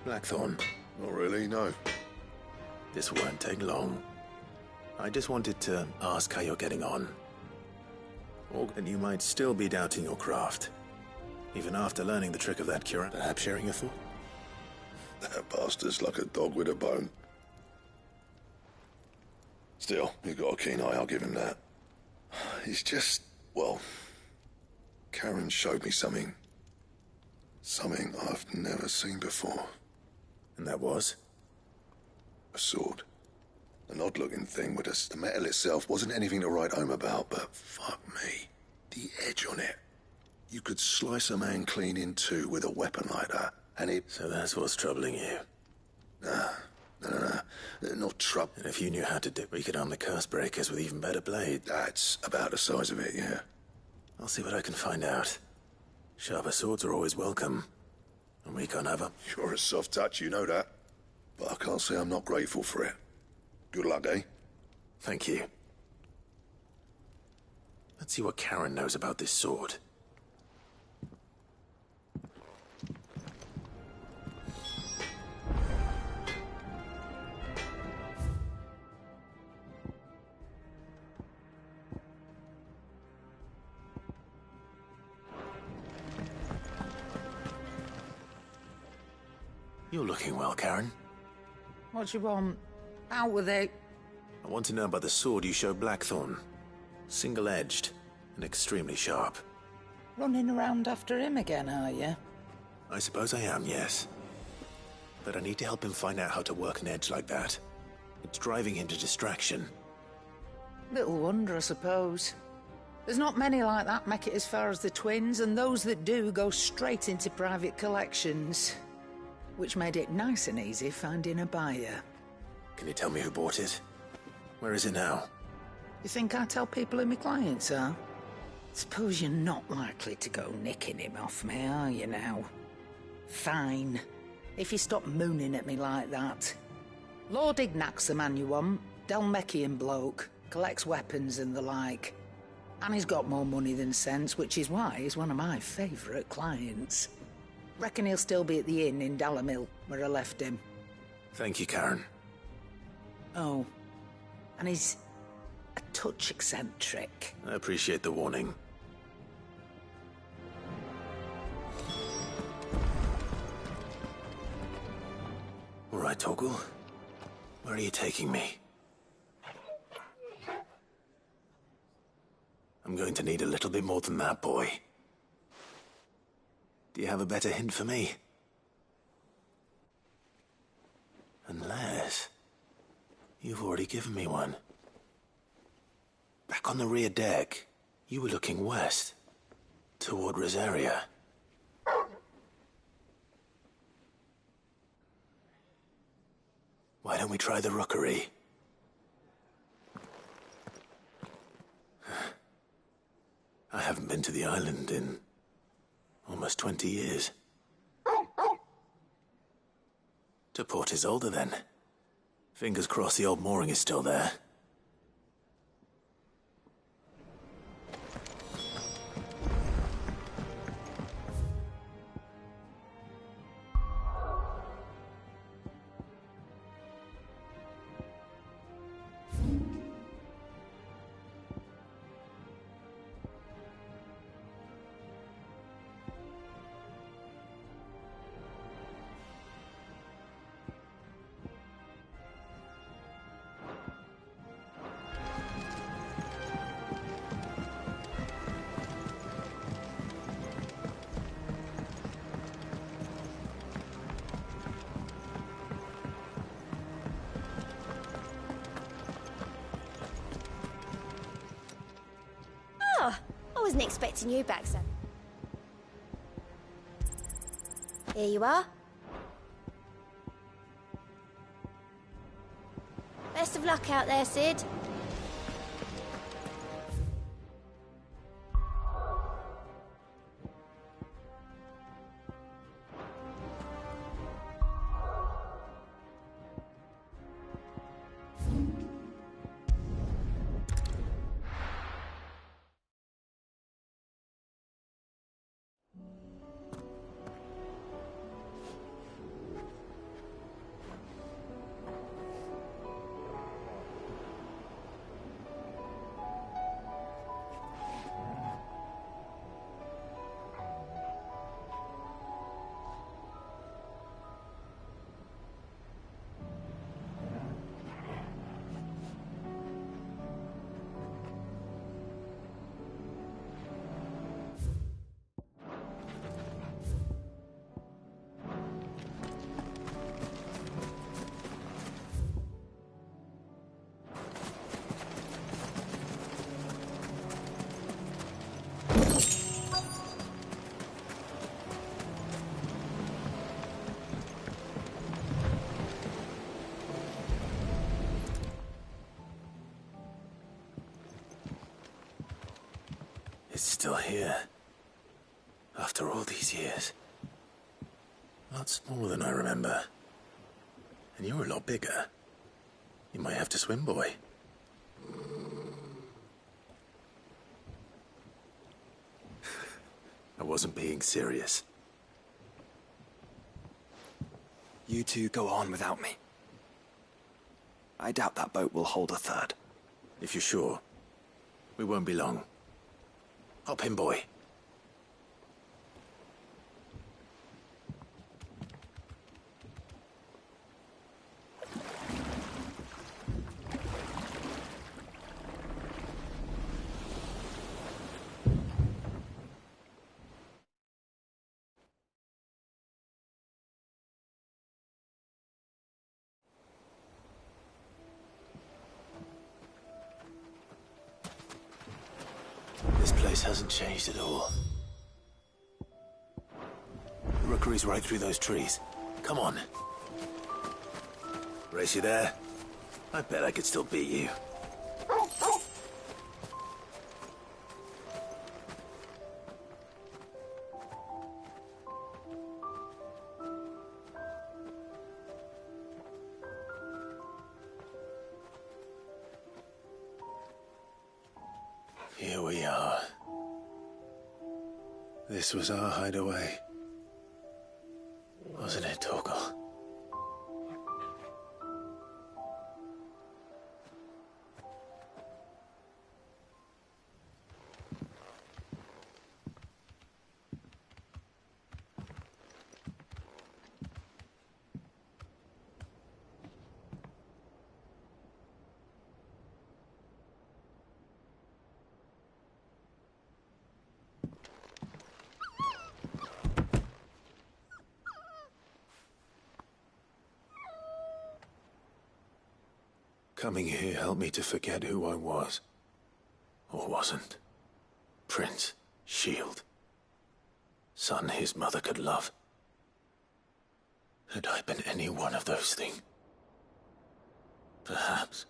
Blackthorn, Not really, no. this won't take long. I just wanted to ask how you're getting on. Or that you might still be doubting your craft. Even after learning the trick of that cure, perhaps sharing a thought? That bastard's like a dog with a bone. Still, he's got a keen eye, I'll give him that. He's just, well... Karen showed me something. Something I've never seen before. And that was? A sword. An odd-looking thing with the metal itself wasn't anything to write home about, but fuck me. The edge on it. You could slice a man clean in two with a weapon like that, and it... So that's what's troubling you? Nah. No. Not trouble. And if you knew how to do it, we could arm the curse breakers with even better blades. That's about the size of it, yeah. I'll see what I can find out. Sharper swords are always welcome. And we can't have them. You're a soft touch, you know that. But I can't say I'm not grateful for it. Good luck, eh? Thank you. Let's see what Karen knows about this sword. You're looking well, Karen. What do you want? Out with it. I want to know about the sword you showed Blackthorn. Single-edged and extremely sharp. Running around after him again, are you? I suppose I am, yes. But I need to help him find out how to work an edge like that. It's driving him to distraction. Little wonder, I suppose. There's not many like that make it as far as the twins, and those that do go straight into private collections. Which made it nice and easy finding a buyer. Can you tell me who bought it? Where is it now? You think I tell people who my clients are? Suppose you're not likely to go nicking him off me, are you now? Fine. If you stop mooning at me like that. Lord Ignac's the man you want. Delmechian bloke. Collects weapons and the like. And he's got more money than sense, which is why he's one of my favourite clients. Reckon he'll still be at the inn in Dalamil, where I left him. Thank you, Karen. Oh. And he's a touch eccentric. I appreciate the warning. All right, Torgal. Where are you taking me? I'm going to need a little bit more than that, boy. Do you have a better hint for me? Unless... you've already given me one. Back on the rear deck, you were looking west, toward Rosaria. Why don't we try the rookery? I haven't been to the island in almost 20 years. To Port Isolde, then. Fingers crossed the old mooring is still there. I wasn't expecting you back, son. Here you are. Best of luck out there, Sid. It's still here. After all these years. A lot smaller than I remember. And you're a lot bigger. You might have to swim, boy. I wasn't being serious. You two go on without me. I doubt that boat will hold a third. If you're sure, we won't be long. Hop in, boy. This place hasn't changed at all. The rookery's right through those trees. Come on. Race you there? I bet I could still beat you. Here we are. This was our hideaway. Wasn't it, Torgal? Coming here helped me to forget who I was. Or wasn't. Prince, shield. Son his mother could love. Had I been any one of those things? Perhaps.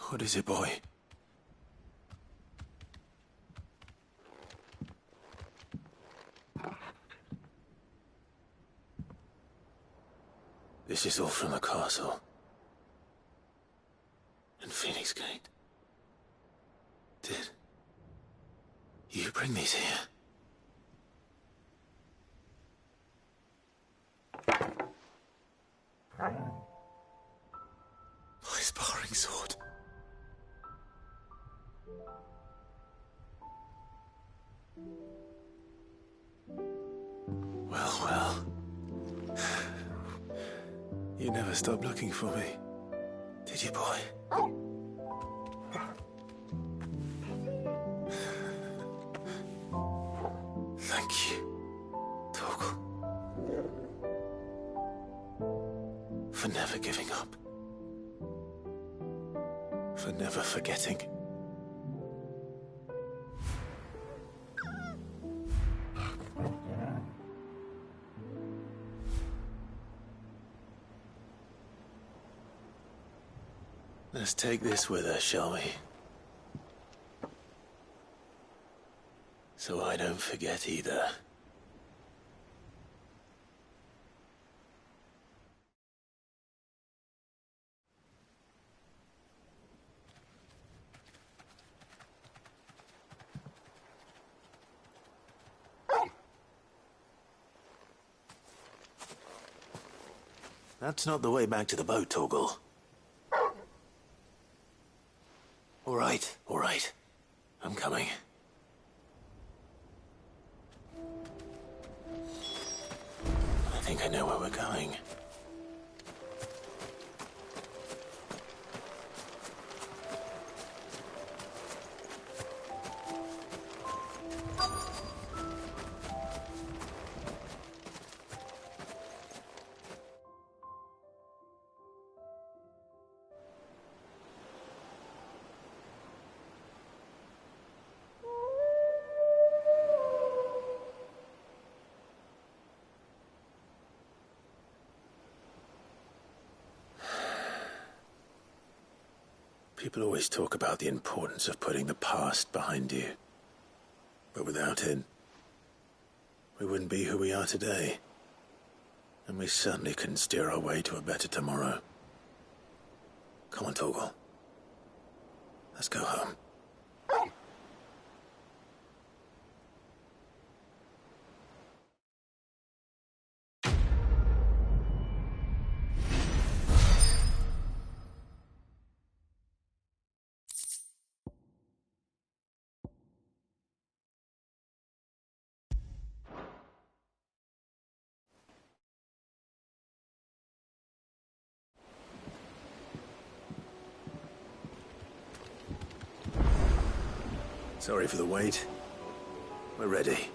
What is it, boy? This is all from the castle. And Phoenix Gate. Did you bring these here? My sparring sword. Well, well. You never stopped looking for me, did you, boy? Thank you, Torgal. For never giving up. For never forgetting. Let's take this with us, shall we? So I don't forget either. That's not the way back to the boat, Torgal. All right. I'm coming. I think I know where we're going. People always talk about the importance of putting the past behind you. But without it, we wouldn't be who we are today. And we certainly couldn't steer our way to a better tomorrow. Come on, Torgal. Let's go home. Sorry for the wait. We're ready.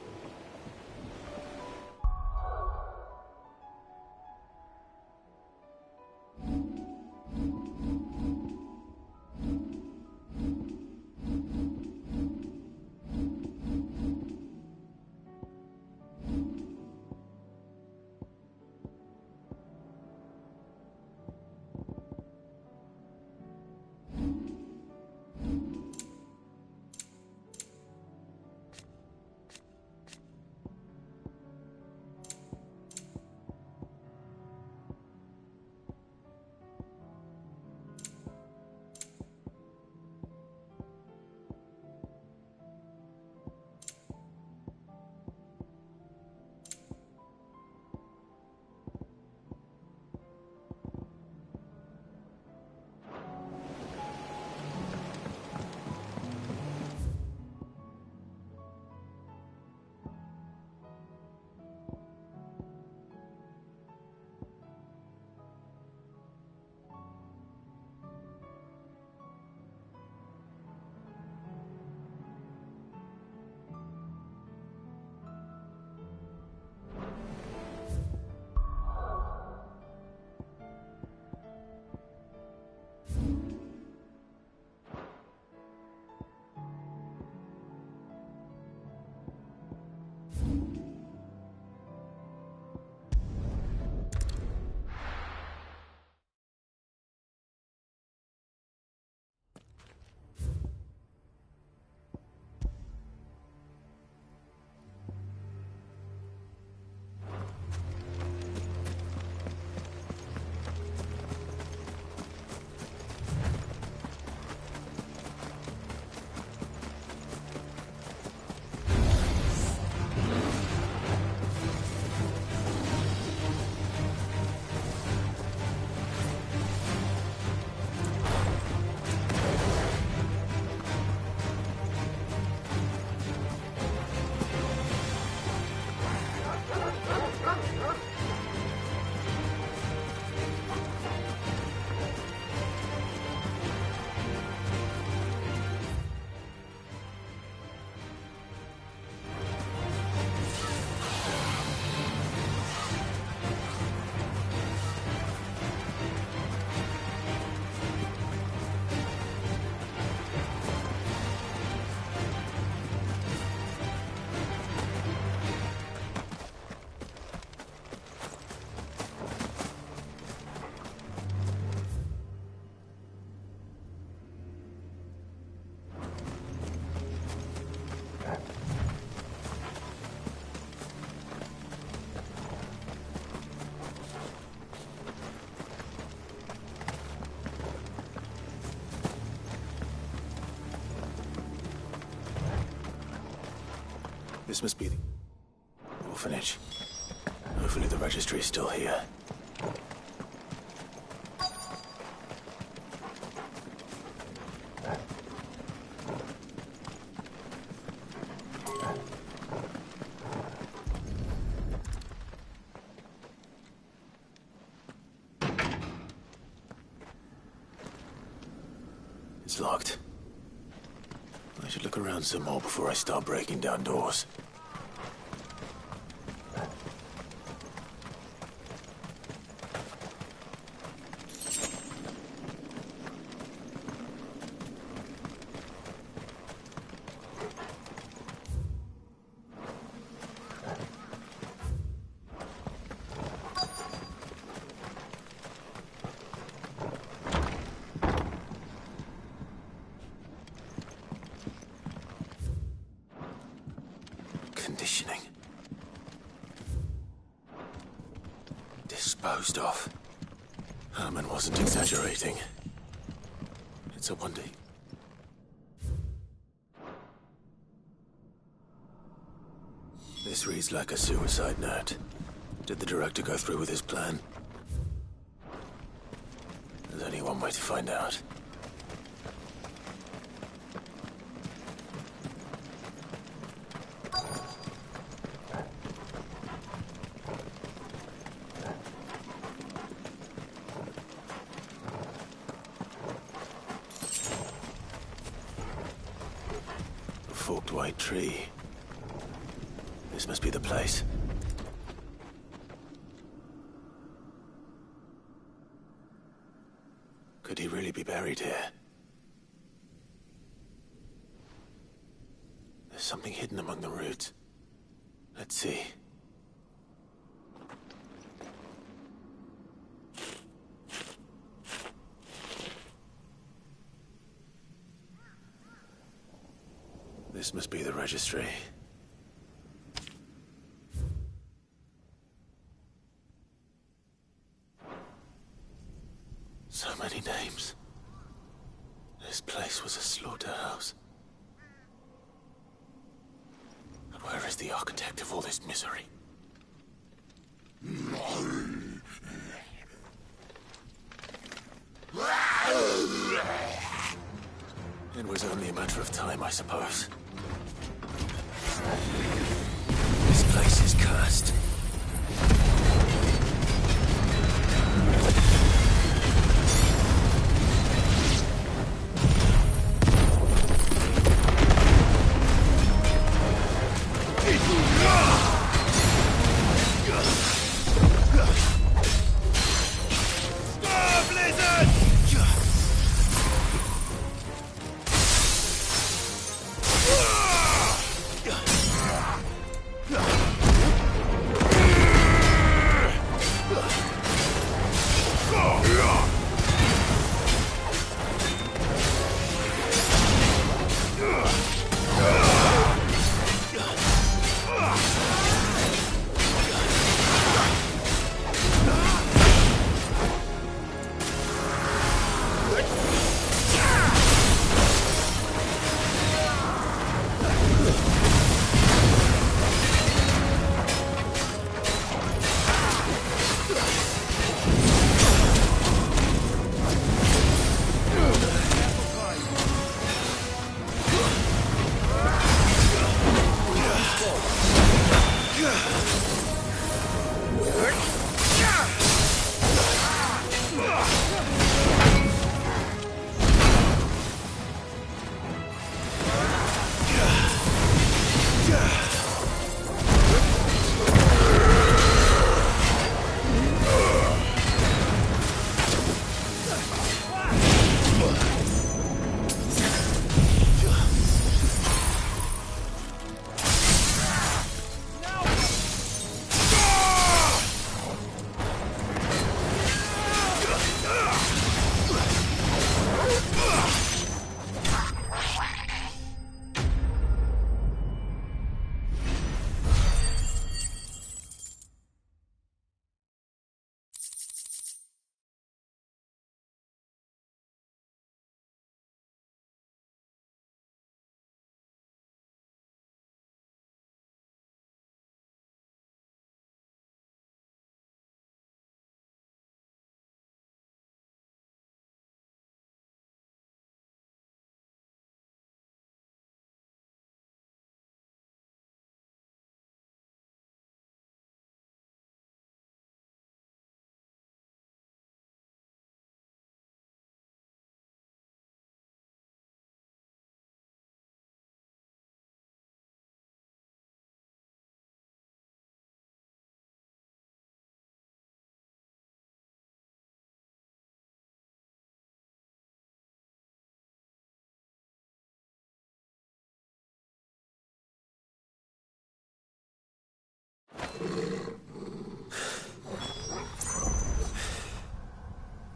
This must be the orphanage. Hopefully the registry is still here. It's locked. I should look around some more before I start breaking down doors. conditioning. Disposed of. Herman wasn't exaggerating. It's a wonder. This reads like a suicide note. Did the director go through with his plan? There's only one way to find out. A forked white tree. This must be the place. Could he really be buried here? There's something hidden among the roots. Let's see. This must be the registry. So many names. This place was a slaughterhouse. But where is the architect of all this misery? It was only a matter of time, I suppose. This place is cursed.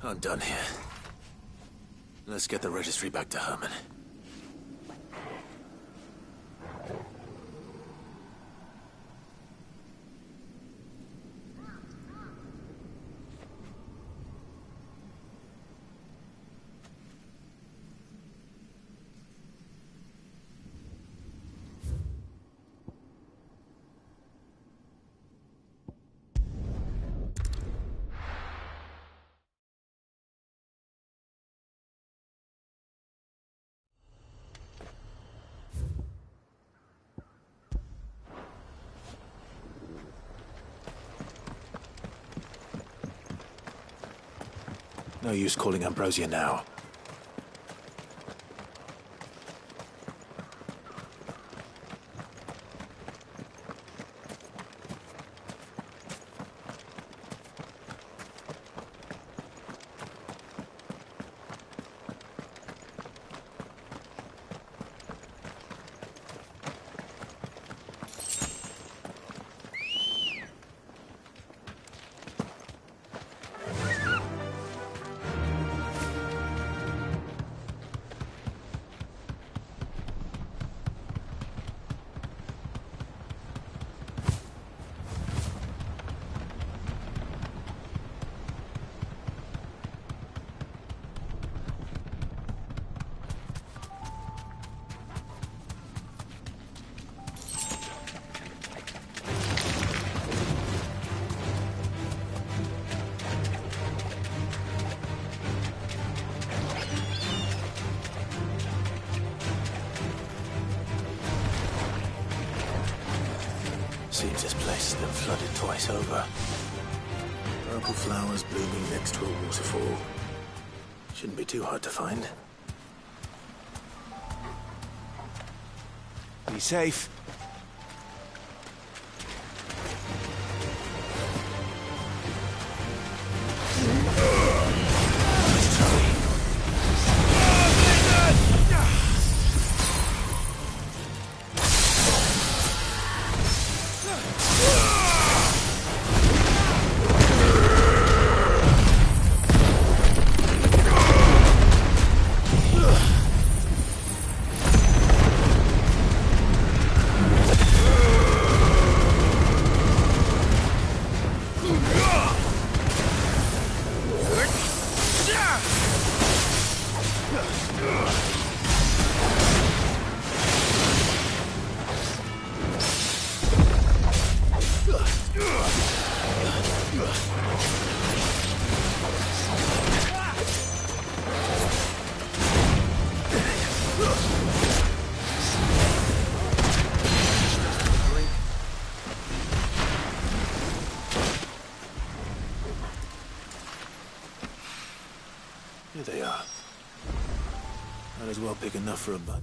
I'm done here. Let's get the registry back to Herman. No use calling Ambrosia now. Seems this place has been flooded twice over. Purple flowers blooming next to a waterfall. Shouldn't be too hard to find. Be safe. Here they are. Might as well pick enough for a butt.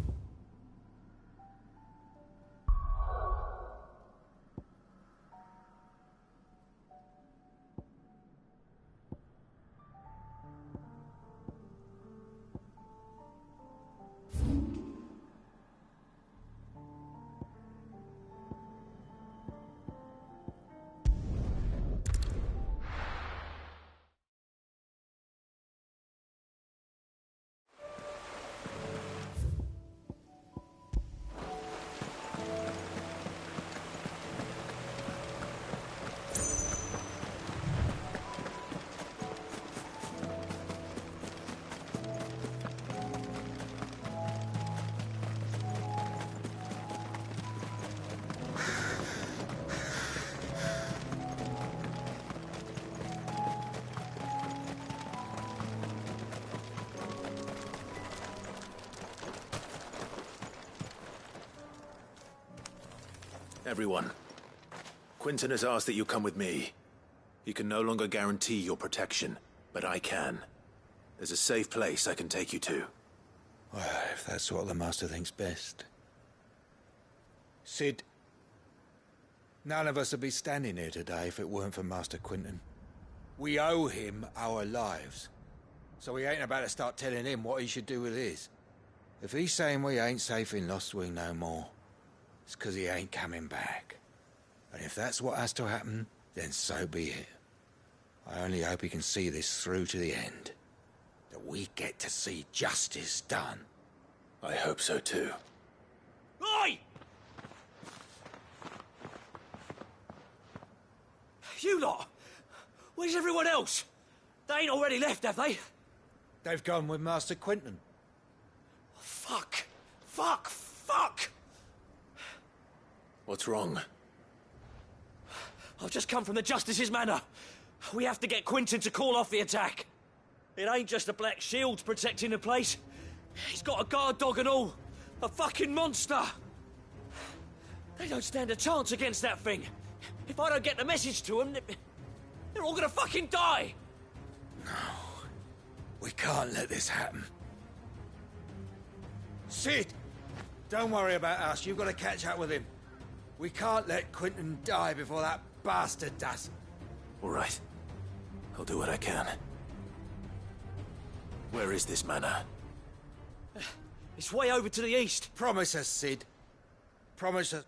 Everyone, Quinton has asked that you come with me. He can no longer guarantee your protection, but I can. There's a safe place I can take you to. Well, if that's what the Master thinks best. Sid, none of us would be standing here today if it weren't for Master Quinton. We owe him our lives. So we ain't about to start telling him what he should do with his. If he's saying we ain't safe in Lost Wing no more, it's 'cause he ain't coming back. And if that's what has to happen, then so be it. I only hope he can see this through to the end. That we get to see justice done. I hope so too. Oi! You lot! Where's everyone else? They ain't already left, have they? They've gone with Master Quinton. Fuck! Fuck! Fuck! What's wrong? I've just come from the Justice's Manor. We have to get Quinton to call off the attack. It ain't just a black shield protecting the place. He's got a guard dog and all. A fucking monster. They don't stand a chance against that thing. If I don't get the message to them, they're all gonna fucking die. No. We can't let this happen. Sid! Don't worry about us. You've got to catch up with him. We can't let Quentin die before that bastard does. All right. I'll do what I can. Where is this manor? It's way over to the east. Promise us, Sid. Promise us.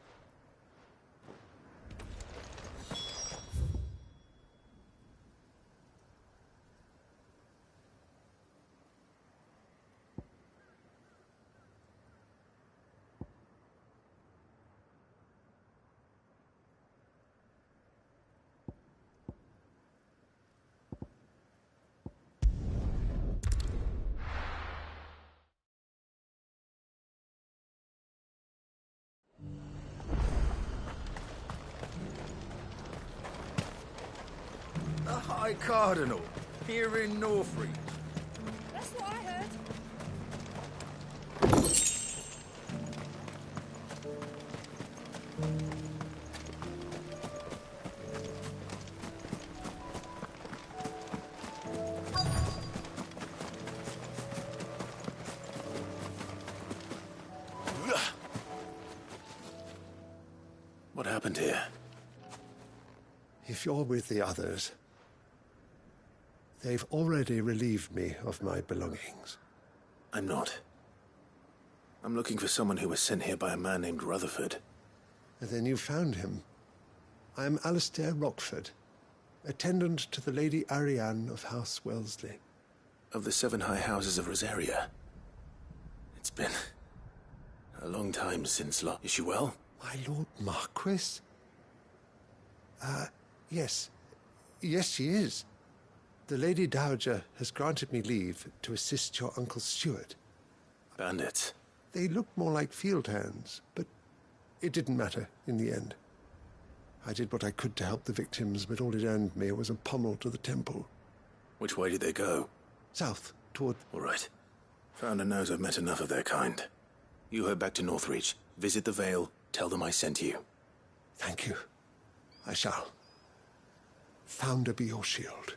The High Cardinal, here in Northreach. That's what I heard. What happened here? If you're with the others, they've already relieved me of my belongings. I'm not. I'm looking for someone who was sent here by a man named Rutherford. Then you found him. I am Alistair Rockford, attendant to the Lady Ariane of House Wellesley. Of the 7 high houses of Rosaria. It's been a long time since Is she well? My Lord Marquis? Yes. Yes, she is. The Lady Dowager has granted me leave to assist your Uncle Stuart. Bandits? They looked more like field hands, but it didn't matter in the end. I did what I could to help the victims, but all it earned me was a pommel to the temple. Which way did they go? South, toward... All right. Founder knows I've met enough of their kind. You head back to Northreach, visit the Vale, tell them I sent you. Thank you. I shall. Founder be your shield.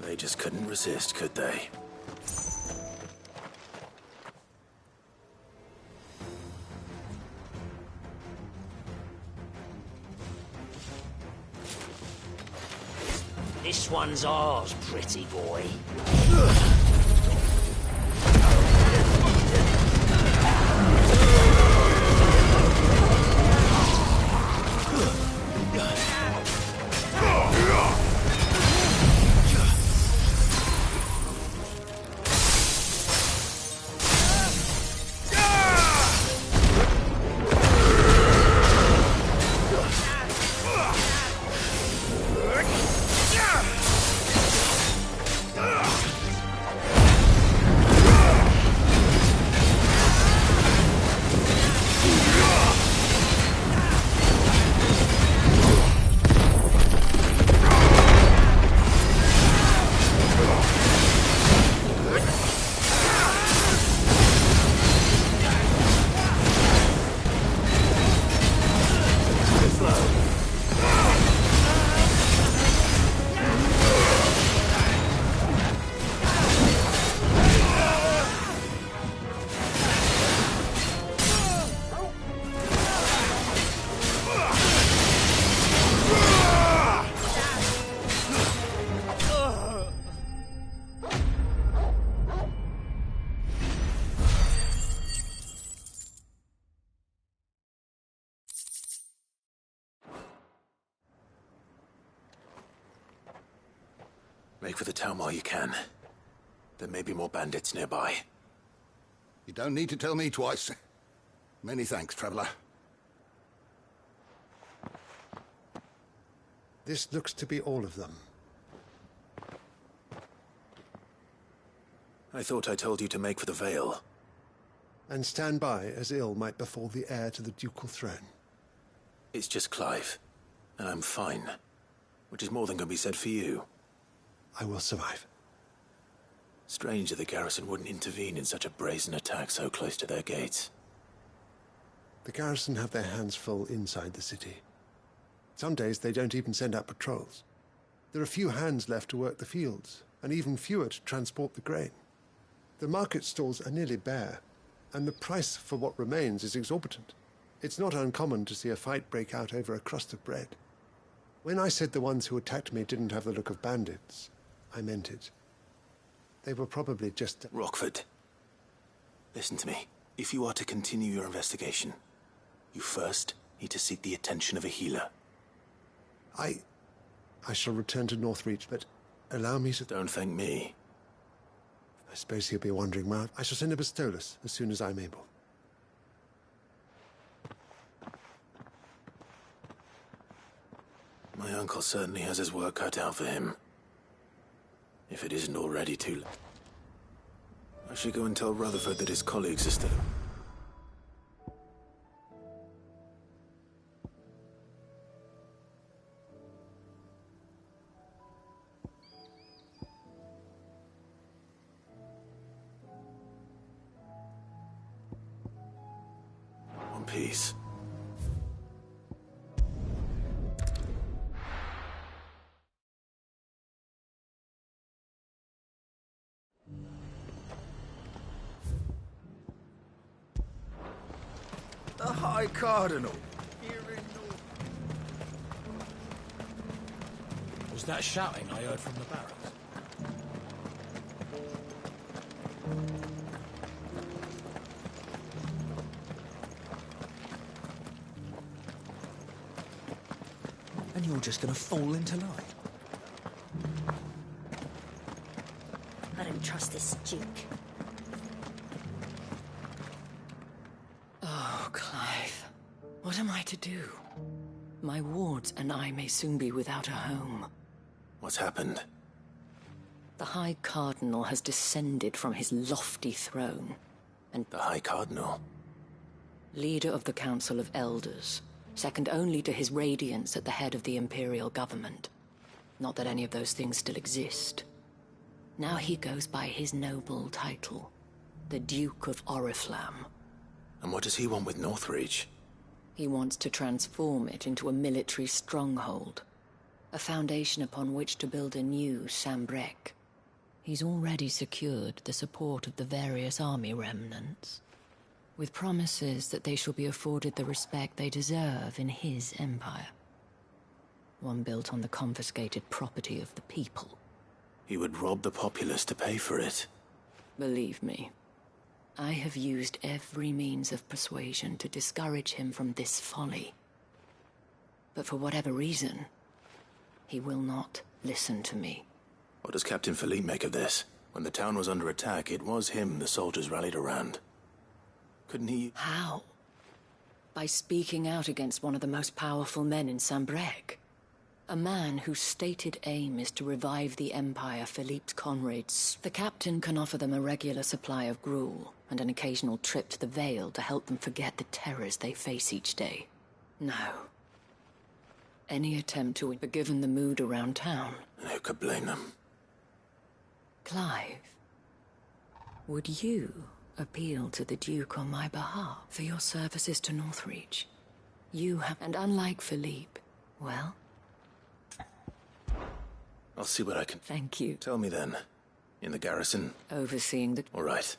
They just couldn't resist, could they? This one's ours, pretty boy. Make for the town while you can. There may be more bandits nearby. You don't need to tell me twice. Many thanks, traveler. This looks to be all of them. I thought I told you to make for the Vale. And stand by as ill might befall the heir to the ducal throne. It's just Clive, and I'm fine. Which is more than can be said for you. I will survive. Strange that the garrison wouldn't intervene in such a brazen attack so close to their gates. The garrison have their hands full inside the city. Some days they don't even send out patrols. There are few hands left to work the fields, and even fewer to transport the grain. The market stalls are nearly bare, and the price for what remains is exorbitant. It's not uncommon to see a fight break out over a crust of bread. When I said the ones who attacked me didn't have the look of bandits, I meant it. They were probably just... Rockford, listen to me. If you are to continue your investigation, you first need to seek the attention of a healer. I shall return to Northreach, but allow me to... Don't thank me. I suppose he'll be wandering round. I shall send a Bastolus as soon as I'm able. My uncle certainly has his work cut out for him. If it isn't already too late. I should go and tell Rutherford that his colleagues are still... One piece. The High Cardinal. Here in North. Was that shouting I heard from the barracks? And you're just gonna fall into line? I don't trust this Duke. Oh, Clive. What am I to do? My wards and I may soon be without a home. What's happened? The High Cardinal has descended from his lofty throne, and... The High Cardinal? Leader of the Council of Elders, second only to his Radiance at the head of the Imperial government. Not that any of those things still exist. Now he goes by his noble title, the Duke of Oriflamme. And what does he want with Northreach? He wants to transform it into a military stronghold, a foundation upon which to build a new Sambrec. He's already secured the support of the various army remnants, with promises that they shall be afforded the respect they deserve in his empire. One built on the confiscated property of the people. He would rob the populace to pay for it. Believe me, I have used every means of persuasion to discourage him from this folly. But for whatever reason, he will not listen to me. What does Captain Philippe make of this? When the town was under attack, it was him the soldiers rallied around. Couldn't he... How? By speaking out against one of the most powerful men in Sambrec. A man whose stated aim is to revive the Empire Philippe's comrades. The captain can offer them a regular supply of gruel and an occasional trip to the Vale to help them forget the terrors they face each day. No. Any attempt to... But given the mood around town... Who could blame them? Clive, would you appeal to the Duke on my behalf for your services to Northreach? You have... And unlike Philippe, well... I'll see what I can... Thank you. Tell me then. In the garrison? Overseeing the... All right.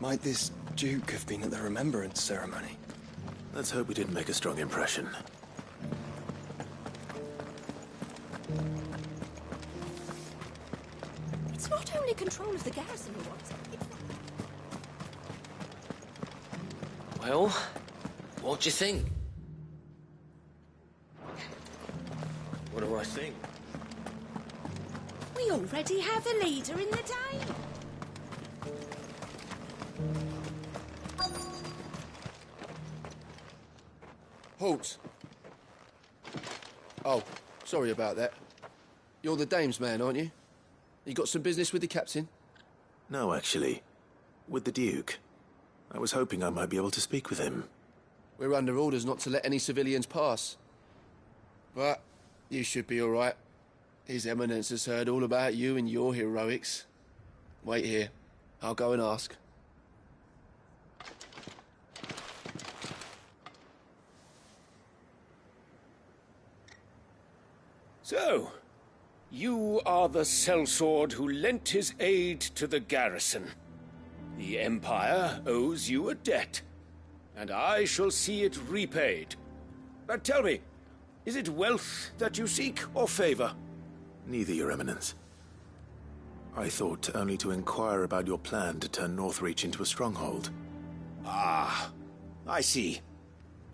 Might this Duke have been at the remembrance ceremony? Let's hope we didn't make a strong impression. It's not only control of the garrison he wants. Well, what do you think? What do I think? We already have a leader in the Dane. Halt! Oh, sorry about that. You're the dame's man, aren't you? You got some business with the captain? No, actually. With the Duke. I was hoping I might be able to speak with him. We're under orders not to let any civilians pass. But you should be all right. His Eminence has heard all about you and your heroics. Wait here. I'll go and ask. So, you are the sellsword who lent his aid to the garrison. The Empire owes you a debt, and I shall see it repaid. But tell me, is it wealth that you seek, or favor? Neither, Your Eminence. I thought only to inquire about your plan to turn Northreach into a stronghold. Ah, I see.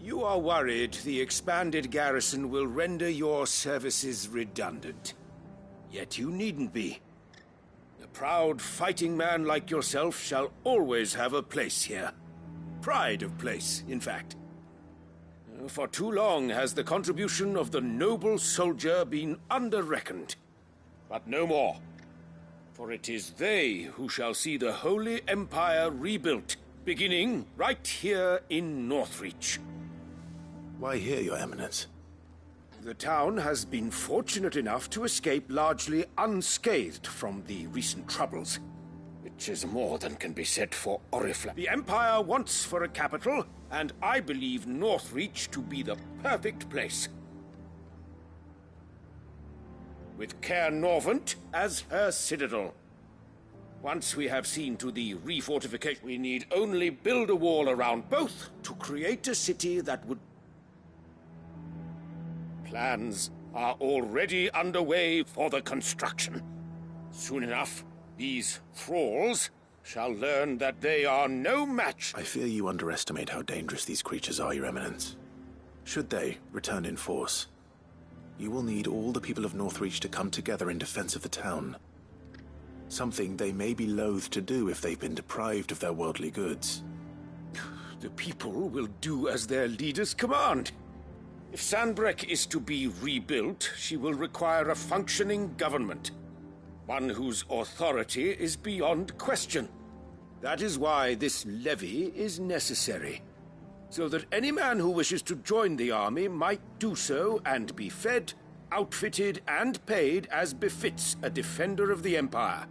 You are worried the expanded garrison will render your services redundant. Yet you needn't be. A proud fighting man like yourself shall always have a place here. Pride of place, in fact. For too long has the contribution of the noble soldier been under-reckoned. But no more. For it is they who shall see the Holy Empire rebuilt, beginning right here in Northreach. Why here, Your Eminence? The town has been fortunate enough to escape largely unscathed from the recent troubles, which is more than can be said for Oriflamme. The Empire wants for a capital, and I believe Northreach to be the perfect place. With Caer Norvent as her citadel. Once we have seen to the refortification, we need only build a wall around both to create a city that would... Plans are already underway for the construction. Soon enough, these thralls shall learn that they are no match. I fear you underestimate how dangerous these creatures are, Your Eminence. Should they return in force, you will need all the people of Northreach to come together in defense of the town. Something they may be loath to do if they've been deprived of their worldly goods. The people will do as their leaders command. If Sandbreck is to be rebuilt, she will require a functioning government. One whose authority is beyond question. That is why this levy is necessary. So that any man who wishes to join the army might do so and be fed, outfitted, and paid as befits a defender of the Empire.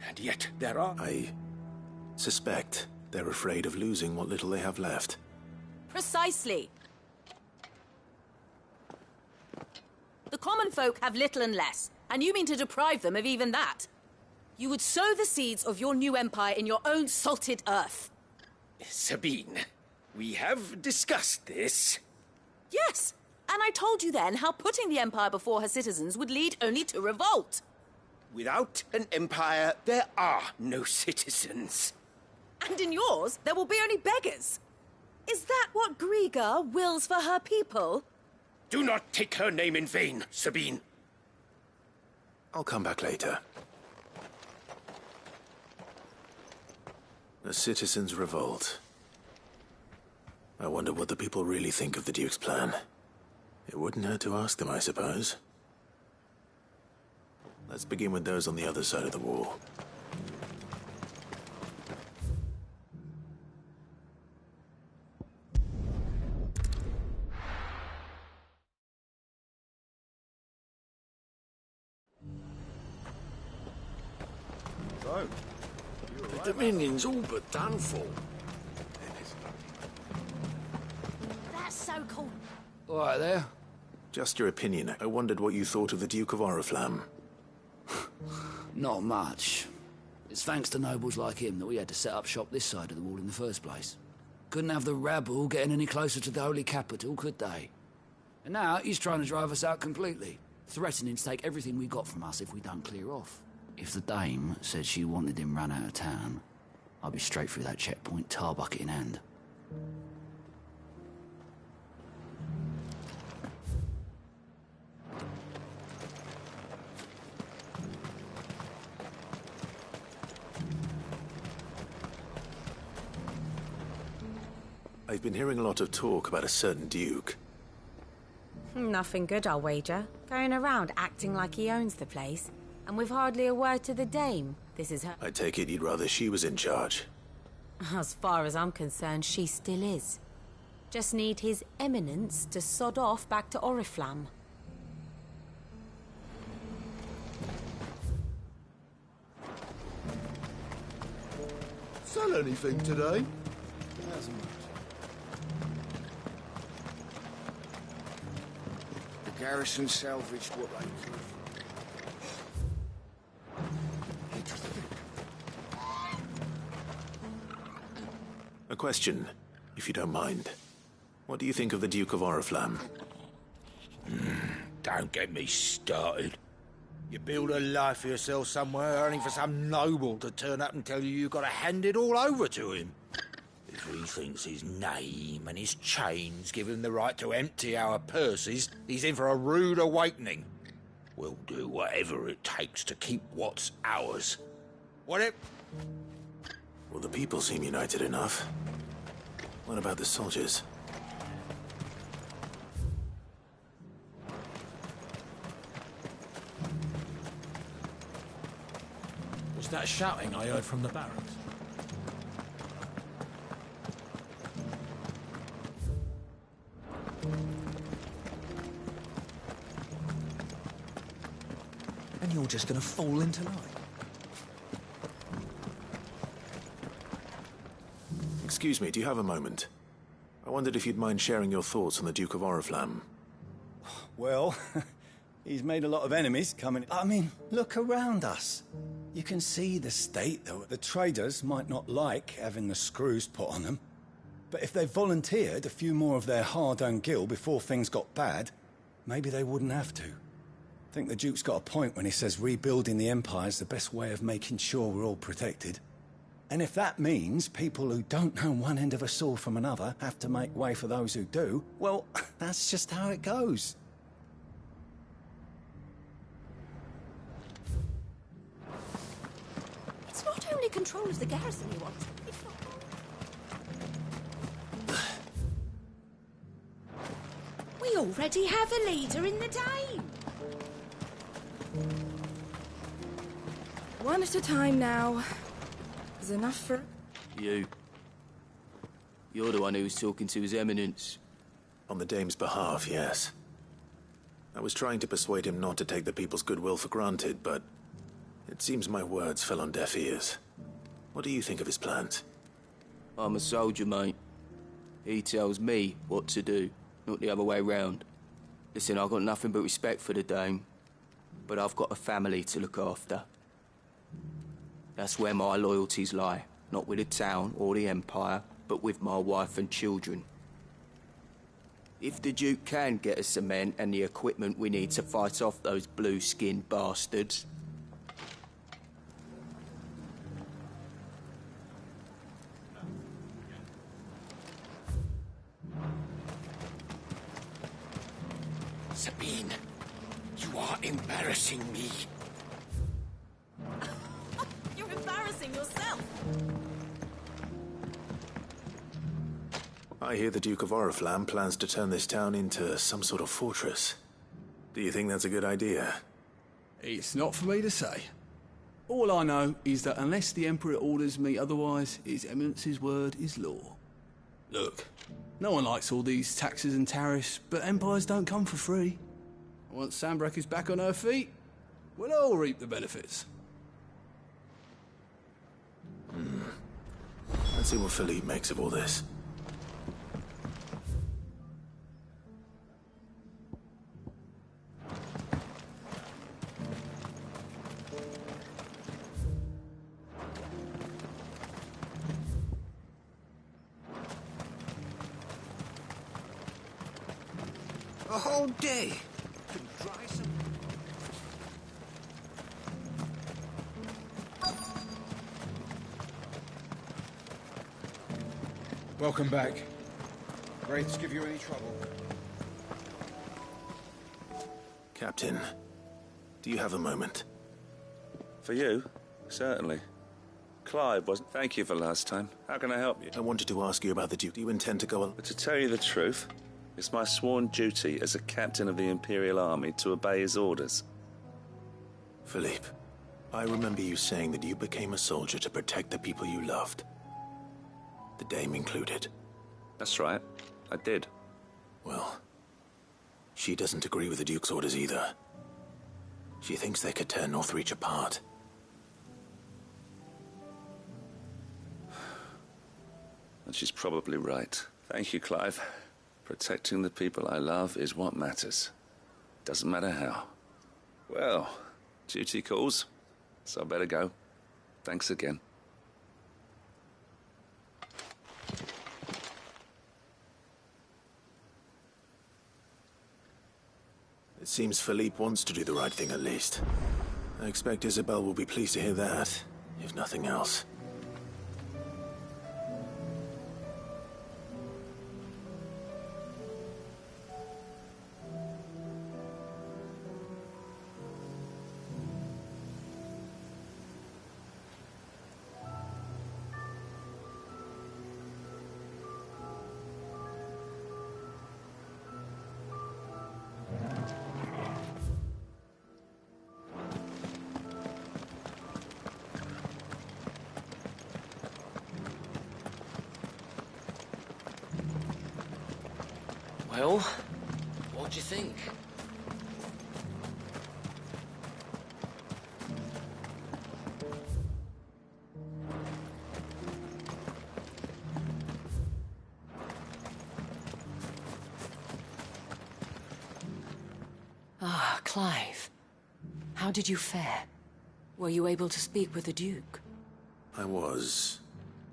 And yet there are... I suspect they're afraid of losing what little they have left. Precisely. The common folk have little and less, and you mean to deprive them of even that. You would sow the seeds of your new empire in your own salted earth. Sabine, we have discussed this. Yes, and I told you then how putting the empire before her citizens would lead only to revolt. Without an empire, there are no citizens. And in yours, there will be only beggars. Is that what Griga wills for her people? Do not take her name in vain, Sabine. I'll come back later. The citizens revolt. I wonder what the people really think of the Duke's plan. It wouldn't hurt to ask them, I suppose. Let's begin with those on the other side of the wall. So, the Dominion's all but done for. That's so cool. All right there. Just your opinion. I wondered what you thought of the Duke of Oriflamme. Not much. It's thanks to nobles like him that we had to set up shop this side of the wall in the first place. Couldn't have the rabble getting any closer to the holy capital, could they? And now he's trying to drive us out completely, threatening to take everything we got from us if we don't clear off. If the dame said she wanted him run out of town, I'd be straight through that checkpoint, tar bucket in hand. I've been hearing a lot of talk about a certain Duke. Nothing good, I'll wager. Going around acting like he owns the place. And with hardly a word to the dame. This is her... I take it you'd rather she was in charge. As far as I'm concerned, she still is. Just need His Eminence to sod off back to Oriflamme. Sell anything today? The garrison salvaged what they could. A question, if you don't mind. What do you think of the Duke of Oriflamme? Don't get me started. You build a life for yourself somewhere, only for some noble to turn up and tell you you've got to hand it all over to him. If he thinks his name and his chains give him the right to empty our purses, he's in for a rude awakening. We'll do whatever it takes to keep what's ours. What it? Well, the people seem united enough. What about the soldiers? Was that shouting I heard from the barracks? And you're just gonna fall into line. Excuse me, do you have a moment? I wondered if you'd mind sharing your thoughts on the Duke of Oriflamme. Well, he's made a lot of enemies coming. I mean, look around us. You can see the state, though. The traders might not like having the screws put on them. But if they volunteered a few more of their hard-earned gil before things got bad, maybe they wouldn't have to. I think the Duke's got a point when he says rebuilding the Empire's the best way of making sure we're all protected. And if that means people who don't know one end of a sword from another have to make way for those who do, well, that's just how it goes. It's not only control of the garrison he wants. It's not... We already have a leader in the Dane. One at a time now. Is enough for... You. You're the one who was talking to His Eminence. On the Dame's behalf, yes. I was trying to persuade him not to take the people's goodwill for granted, but it seems my words fell on deaf ears. What do you think of his plans? I'm a soldier, mate. He tells me what to do, not the other way round. Listen, I've got nothing but respect for the Dame, but I've got a family to look after. That's where my loyalties lie, not with the town or the Empire, but with my wife and children. If the Duke can get us cement and the equipment we need to fight off those blue-skinned bastards... Sabine, you are embarrassing me. You're embarrassing yourself. I hear the Duke of Oriflamme plans to turn this town into some sort of fortress. Do you think that's a good idea? It's not for me to say. All I know is that unless the Emperor orders me otherwise, His Eminence's word is law. Look, no one likes all these taxes and tariffs, but empires don't come for free. Once Sandbreak is back on her feet, we'll all reap the benefits. Let's see what Philippe makes of all this. A whole day to dry some... Welcome back. Wraiths give you any trouble? Captain, do you have a moment? For you? Certainly. Clive wasn't... Thank you for last time. How can I help you? I wanted to ask you about the Duke. Do you intend to go... But to tell you the truth, it's my sworn duty as a captain of the Imperial Army to obey his orders. Philippe, I remember you saying that you became a soldier to protect the people you loved. The dame included. That's right. I did. Well, she doesn't agree with the Duke's orders either. She thinks they could tear Northreach apart. And she's probably right. Thank you, Clive. Protecting the people I love is what matters. Doesn't matter how. Well, duty calls, so I better go. Thanks again. It seems Philippe wants to do the right thing at least. I expect Isabel will be pleased to hear that, if nothing else. Well, what do you think? Ah, Clive. How did you fare? Were you able to speak with the Duke? I was,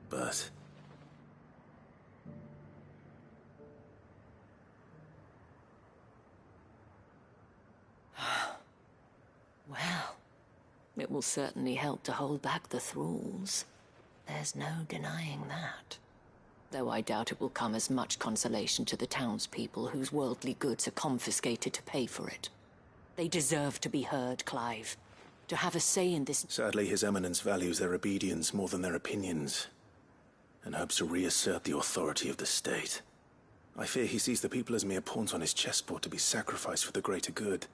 but... Well, it will certainly help to hold back the thralls. There's no denying that. Though I doubt it will come as much consolation to the townspeople whose worldly goods are confiscated to pay for it. They deserve to be heard, Clive. To have a say in this... Sadly, His Eminence values their obedience more than their opinions, and hopes to reassert the authority of the state. I fear he sees the people as mere pawns on his chessboard to be sacrificed for the greater good.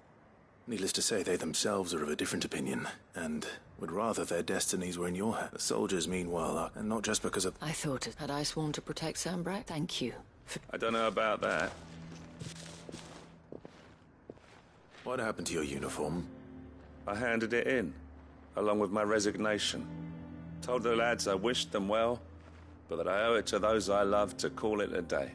Needless to say, they themselves are of a different opinion, and would rather their destinies were in your hands. The soldiers, meanwhile, are, and not just because of... I thought it. Had I sworn to protect Sambrak? Thank you. I don't know about that. What happened to your uniform? I handed it in, along with my resignation. Told the lads I wished them well, but that I owe it to those I love to call it a day.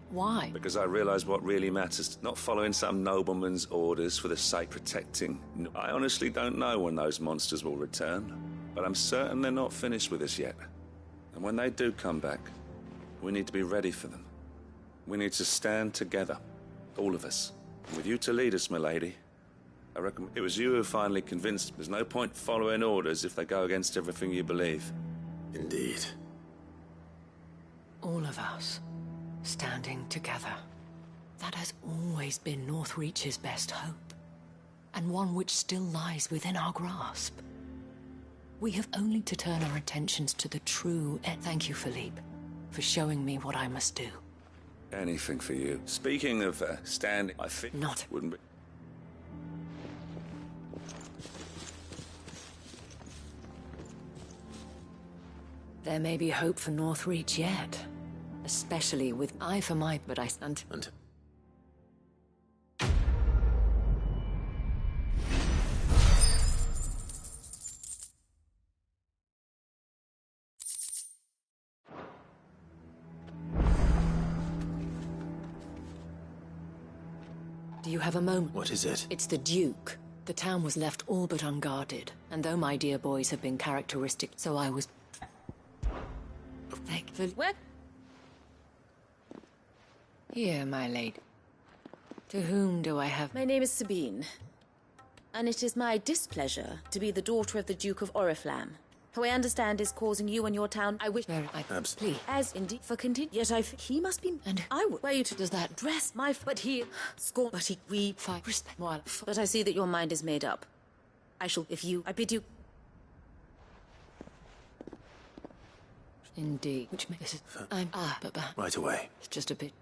Why? Because I realize what really matters, not following some nobleman's orders for the sake of protecting. I honestly don't know when those monsters will return, but I'm certain they're not finished with us yet. And when they do come back, we need to be ready for them. We need to stand together, all of us. And with you to lead us, milady. I reckon it was you who finally convinced there's no point following orders if they go against everything you believe. Indeed. All of us. Standing together. That has always been Northreach's best hope, and one which still lies within our grasp. We have only to turn our attentions to the true end. Thank you, Philippe, for showing me what I must do. Anything for you. Speaking of standing, I think... Not... Wouldn't be... There may be hope for Northreach yet. Especially with eye for my... But I... And... Do you have a moment? What is it? It's the Duke. The town was left all but unguarded, and though my dear boys have been characteristic, so I was... Where? Here, my lady. To whom do I have... My name is Sabine, and it is my displeasure to be the daughter of the Duke of Oriflamme, who I understand is causing you and your town... I wish... Please. As indeed for continue... Yet he must be... And I would... Were you to... Does that... Dress my... But he... Scorn... But he... We... Fight... Respect... While... But I see that your mind is made up. I shall... If you... I bid you... Indeed. Which makes it... I'm... but... Right away. It's just a bit...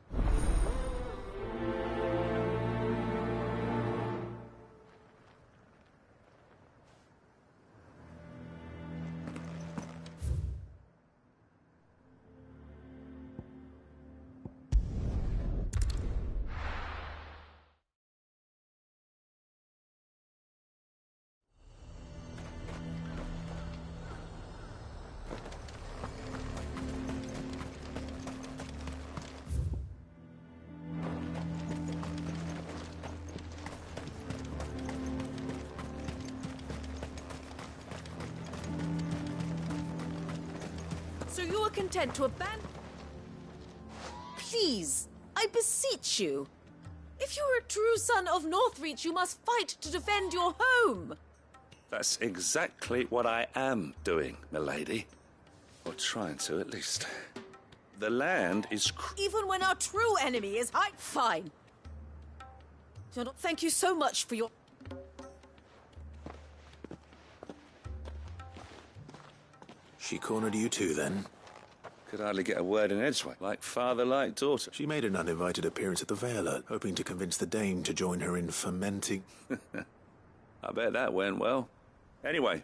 So you are content to abandon... Please, I beseech you. If you are a true son of Northreach, you must fight to defend your home. That's exactly what I am doing, milady. Or trying to, at least. The land is... Even when our true enemy is high... Fine. Thank you so much for your... She cornered you too, then? Could hardly get a word in edgewise. Like father, like daughter. She made an uninvited appearance at the Vale, hoping to convince the dame to join her in fermenting... I bet that went well. Anyway.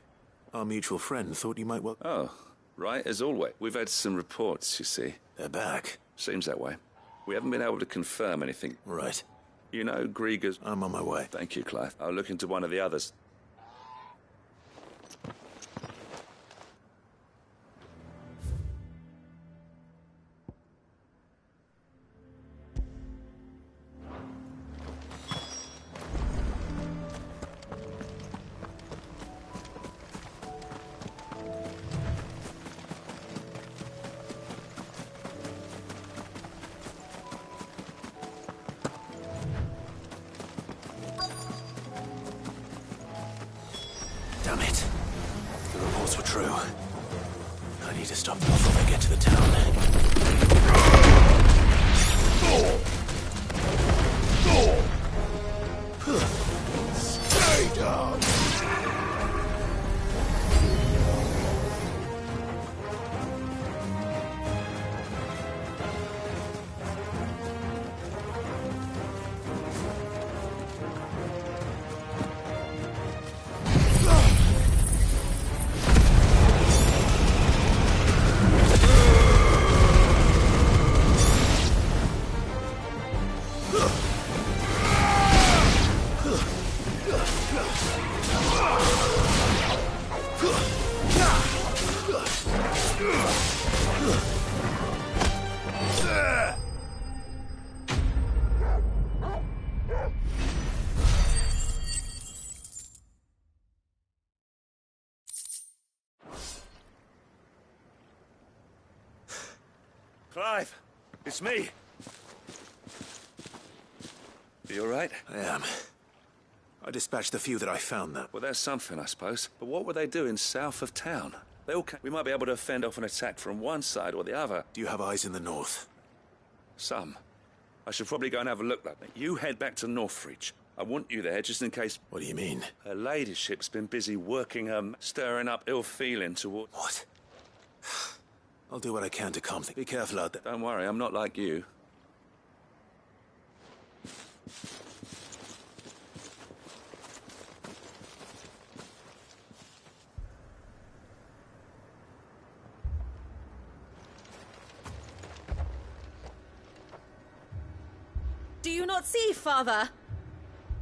Our mutual friend thought you might well... Oh, right, as always. We've had some reports, you see. They're back. Seems that way. We haven't been able to confirm anything. Right. You know Grieger's... I'm on my way. Thank you, Clive. I'll look into one of the others. Damn it. The reports were true. I need to stop them before they get to the town. Stay down! Clive, it's me. You all right? I am. I dispatched the few that I found, though. Well, that's something, I suppose. But what were they doing south of town? They all came. We might be able to fend off an attack from one side or the other. Do you have eyes in the north? Some. I should probably go and have a look, though. You head back to Northreach. I want you there just in case... What do you mean? Her ladyship's been busy working her... stirring up ill feeling toward... What? I'll do what I can to calm things. Be careful out there. Don't worry, I'm not like you. Do you not see, Father?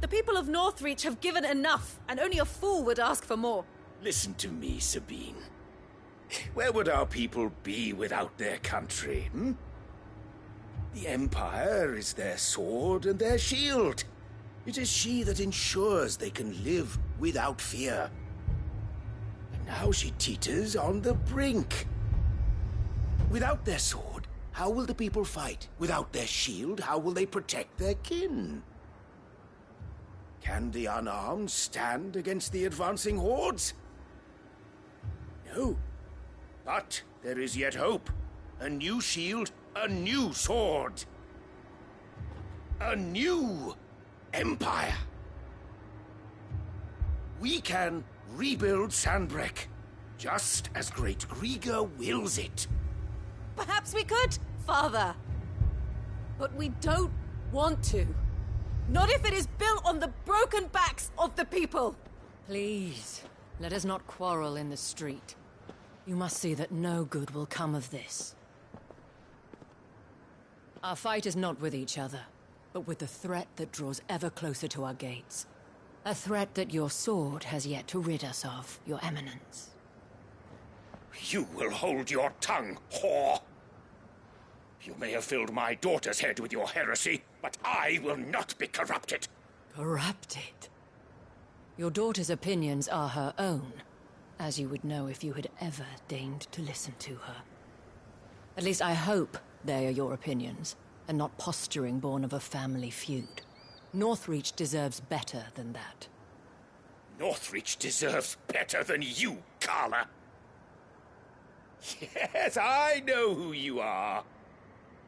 The people of Northreach have given enough, and only a fool would ask for more. Listen to me, Sabine. Where would our people be without their country, hmm? The Empire is their sword and their shield. It is she that ensures they can live without fear. And now she teeters on the brink. Without their sword, how will the people fight? Without their shield, how will they protect their kin? Can the unarmed stand against the advancing hordes? No. But there is yet hope. A new shield, a new sword. A new empire. We can rebuild Sandbreck, just as Great Grieger wills it. Perhaps we could, Father. But we don't want to. Not if it is built on the broken backs of the people. Please, let us not quarrel in the street. You must see that no good will come of this. Our fight is not with each other, but with the threat that draws ever closer to our gates. A threat that your sword has yet to rid us of, Your Eminence. You will hold your tongue, whore! You may have filled my daughter's head with your heresy, but I will not be corrupted. Corrupted? Your daughter's opinions are her own, as you would know if you had ever deigned to listen to her. At least I hope they are your opinions, and not posturing born of a family feud. Northreach deserves better than that. Northreach deserves better than you, Carla. Yes, I know who you are.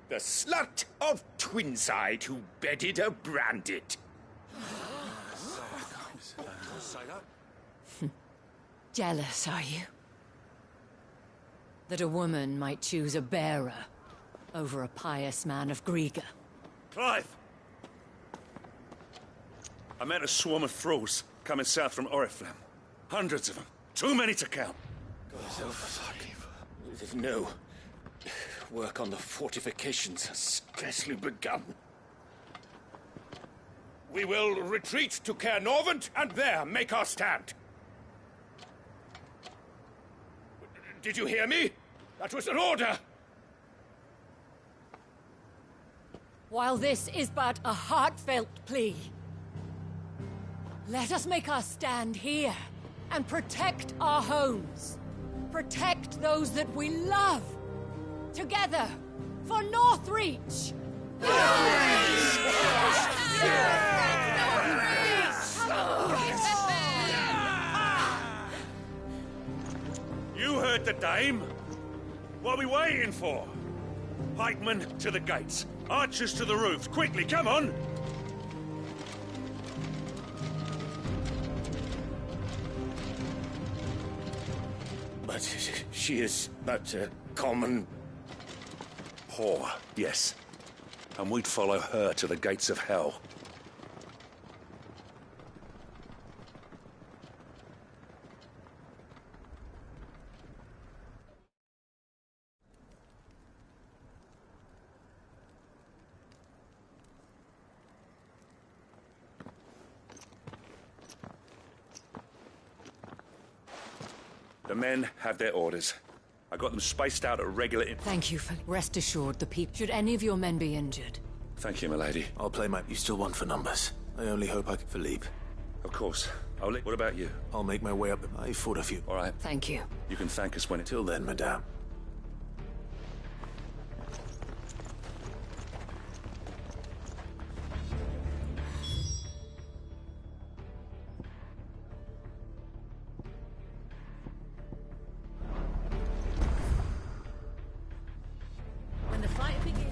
The slut of Twinside who bedded a Brandit. Jealous, are you? That a woman might choose a bearer over a pious man of Griega. Clive! I met a swarm of thralls coming south from Oriflamme. Hundreds of them. Too many to count. No. Work on the fortifications has scarcely begun. We will retreat to Caer Norvent and there make our stand. Did you hear me? That was an order! While this is but a heartfelt plea, let us make our stand here and protect our homes. Protect those that we love. Together, for Northreach! You heard the dame. What are we waiting for? Pikemen to the gates. Archers to the roofs. Quickly, come on! But she is but a common... Whore, yes. And we'd follow her to the gates of hell. The men have their orders. I got them spaced out at regular... Thank you, rest assured, the people... Should any of your men be injured? Thank you, milady. I'll play my... You still want for numbers? I only hope I can... Philippe. Of course. What about you? I'll make my way up. I fought a few. All right. Thank you. You can thank us when it... Till then, madame. When the fight begins...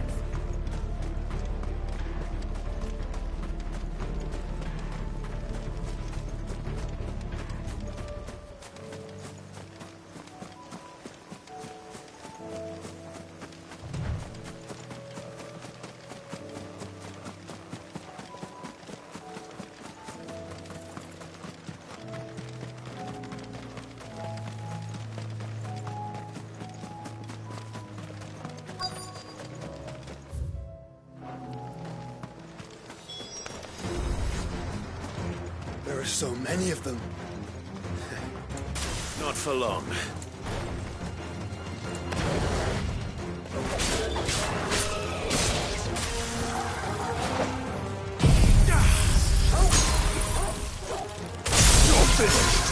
There are so many of them. Not for long. You're finished!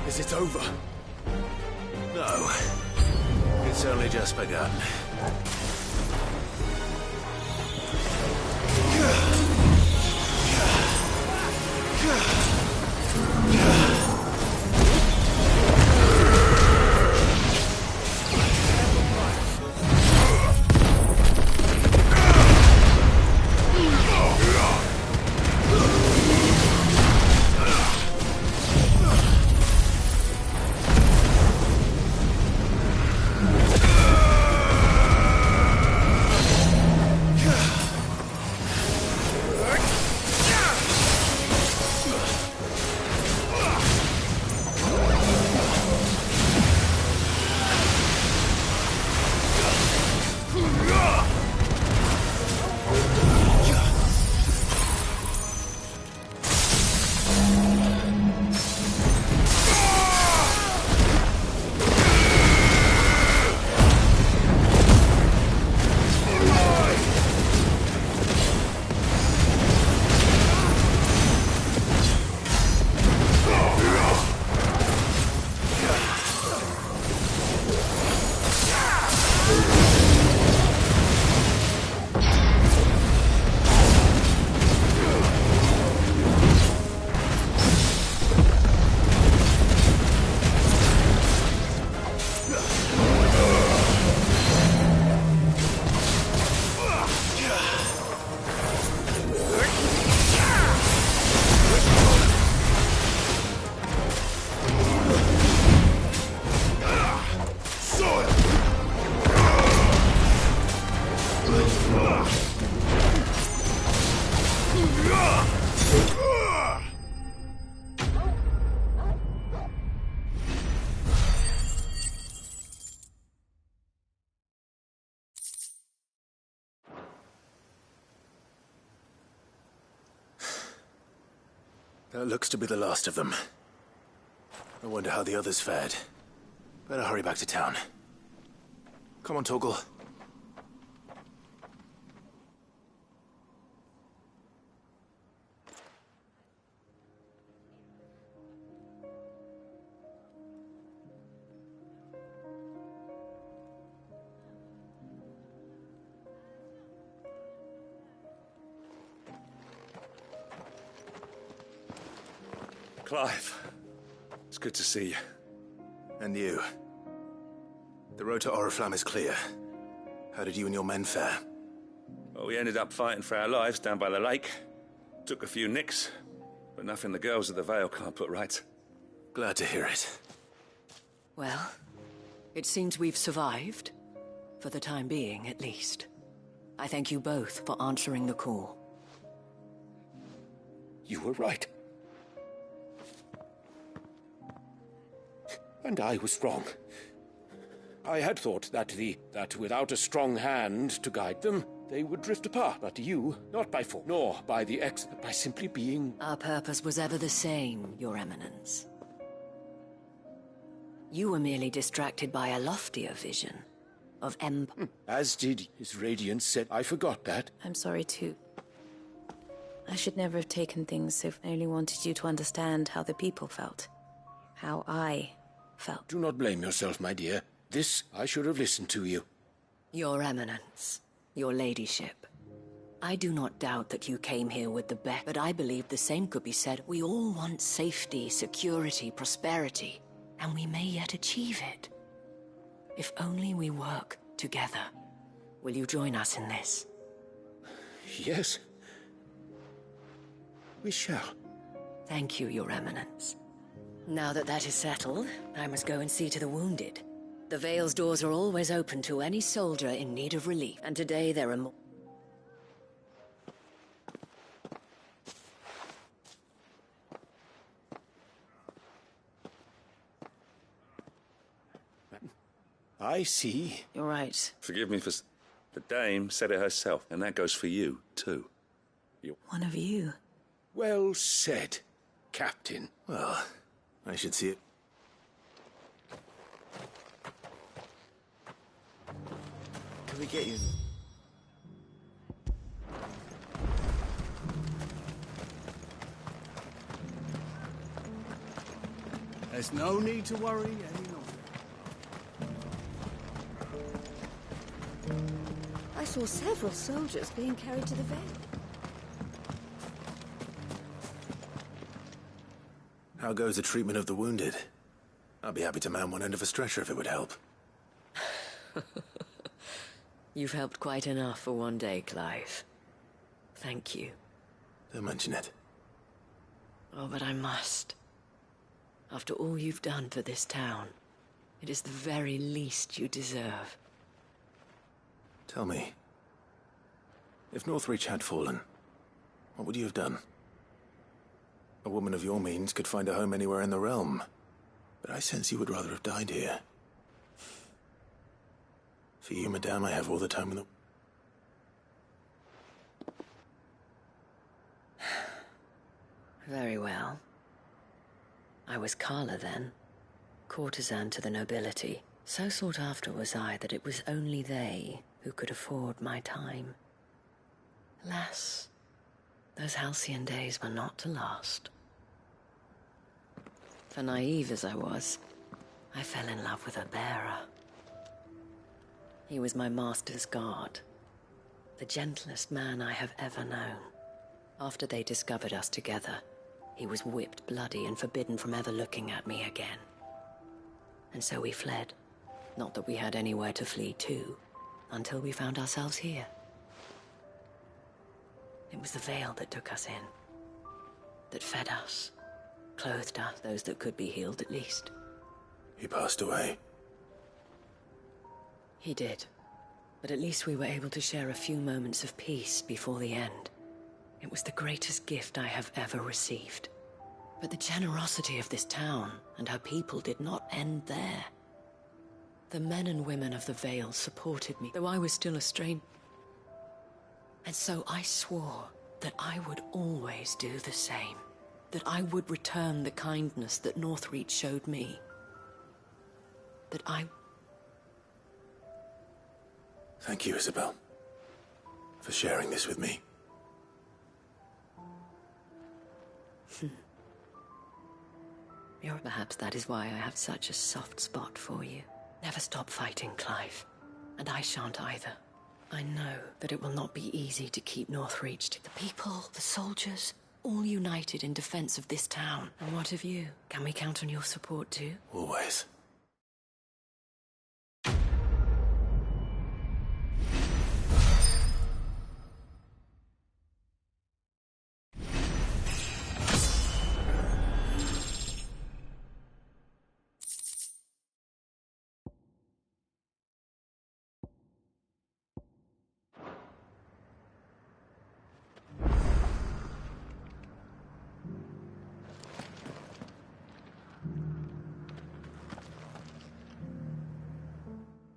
Is it over? No. It's only just begun. That looks to be the last of them. I wonder how the others fared. Better hurry back to town. Come on, Torgal. Clive, it's good to see you. And you. The road to Oriflamme is clear. How did you and your men fare? Well, we ended up fighting for our lives down by the lake. Took a few nicks, but nothing the girls of the Vale can't put right. Glad to hear it. Well, it seems we've survived. For the time being, at least. I thank you both for answering the call. You were right. And I was wrong. I had thought that without a strong hand to guide them, they would drift apart. But you, not by force, nor by by simply being... Our purpose was ever the same, Your Eminence. You were merely distracted by a loftier vision of As did his radiance said. I forgot that. I'm sorry too. I should never have taken things so... I only wanted you to understand how the people felt. How I felt. Do not blame yourself, my dear. I should have listened to you. Your Eminence, your ladyship. I do not doubt that you came here with the best, but I believe the same could be said. We all want safety, security, prosperity, and we may yet achieve it. If only we work together. Will you join us in this? Yes. We shall. Thank you, Your Eminence. Now that that is settled, I must go and see to the wounded. The Vale's doors are always open to any soldier in need of relief, and today there are more. I see. You're right. Forgive me for... The dame said it herself, and that goes for you, too. One of you. Well said, Captain. Well, I should see it. Can we get you... There's no need to worry any longer. I saw several soldiers being carried to the Vale. How goes the treatment of the wounded? I'd be happy to man one end of a stretcher if it would help. You've helped quite enough for one day, Clive. Thank you. Don't mention it. Oh, but I must. After all you've done for this town, it is the very least you deserve. Tell me, if Northreach had fallen, what would you have done? A woman of your means could find a home anywhere in the realm, but I sense you would rather have died here. For you, madame, I have all the time in the... Very well. I was Carla then, courtesan to the nobility. So sought after was I that it was only they who could afford my time. Alas, those halcyon days were not to last. For naive as I was, I fell in love with a bearer. He was my master's guard, the gentlest man I have ever known. After they discovered us together, he was whipped bloody and forbidden from ever looking at me again. And so we fled. Not that we had anywhere to flee to, until we found ourselves here. It was the Vale that took us in, that fed us, clothed us, those that could be healed at least. He passed away. He did, but at least we were able to share a few moments of peace before the end. It was the greatest gift I have ever received. But the generosity of this town and her people did not end there. The men and women of the Vale supported me, though I was still a stranger. And so I swore that I would always do the same. that I would return the kindness that Northreach showed me. That I... Thank you, Isabel, for sharing this with me. Perhaps that is why I have such a soft spot for you. Never stop fighting, Clive. And I shan't either. I know that it will not be easy to keep Northreach. The people, the soldiers, all united in defense of this town. And what of you? Can we count on your support too? Always.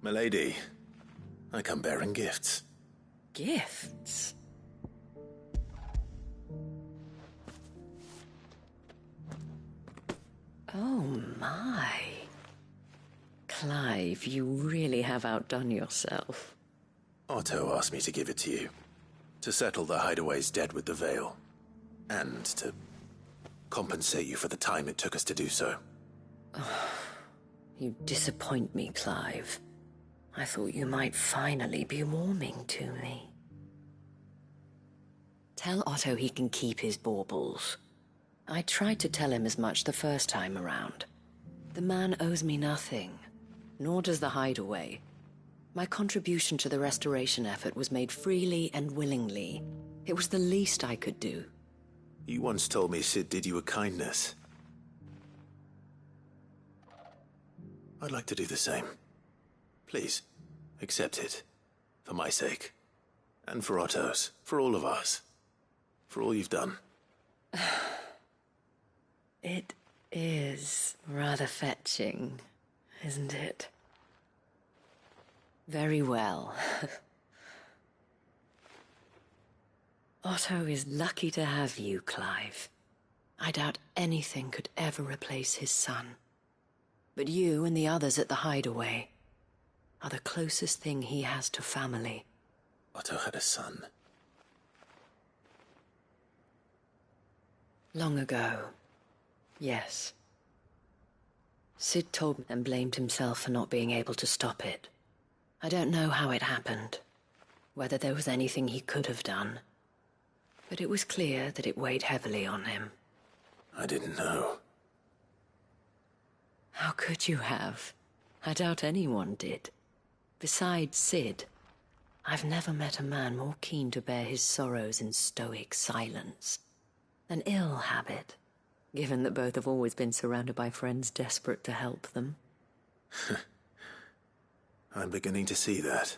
Milady, I come bearing gifts. Gifts? Oh my. Clive, you really have outdone yourself. Otto asked me to give it to you. To settle the Hideaway's debt with the Veil. And to compensate you for the time it took us to do so. You disappoint me, Clive. I thought you might finally be warming to me. Tell Otto he can keep his baubles. I tried to tell him as much the first time around. The man owes me nothing, nor does the Hideaway. My contribution to the restoration effort was made freely and willingly. It was the least I could do. You once told me Sid did you a kindness. I'd like to do the same. Please, accept it. For my sake. And for Otto's. For all of us. For all you've done. It is rather fetching, isn't it? Very well. Otto is lucky to have you, Clive. I doubt anything could ever replace his son. But you and the others at the Hideaway are the closest thing he has to family. Otto had a son. Long ago, yes. Sid told me and blamed himself for not being able to stop it. I don't know how it happened, whether there was anything he could have done, but it was clear that it weighed heavily on him. I didn't know. How could you have? I doubt anyone did. Besides Sid, I've never met a man more keen to bear his sorrows in stoic silence. An ill habit, given that both have always been surrounded by friends desperate to help them. I'm beginning to see that.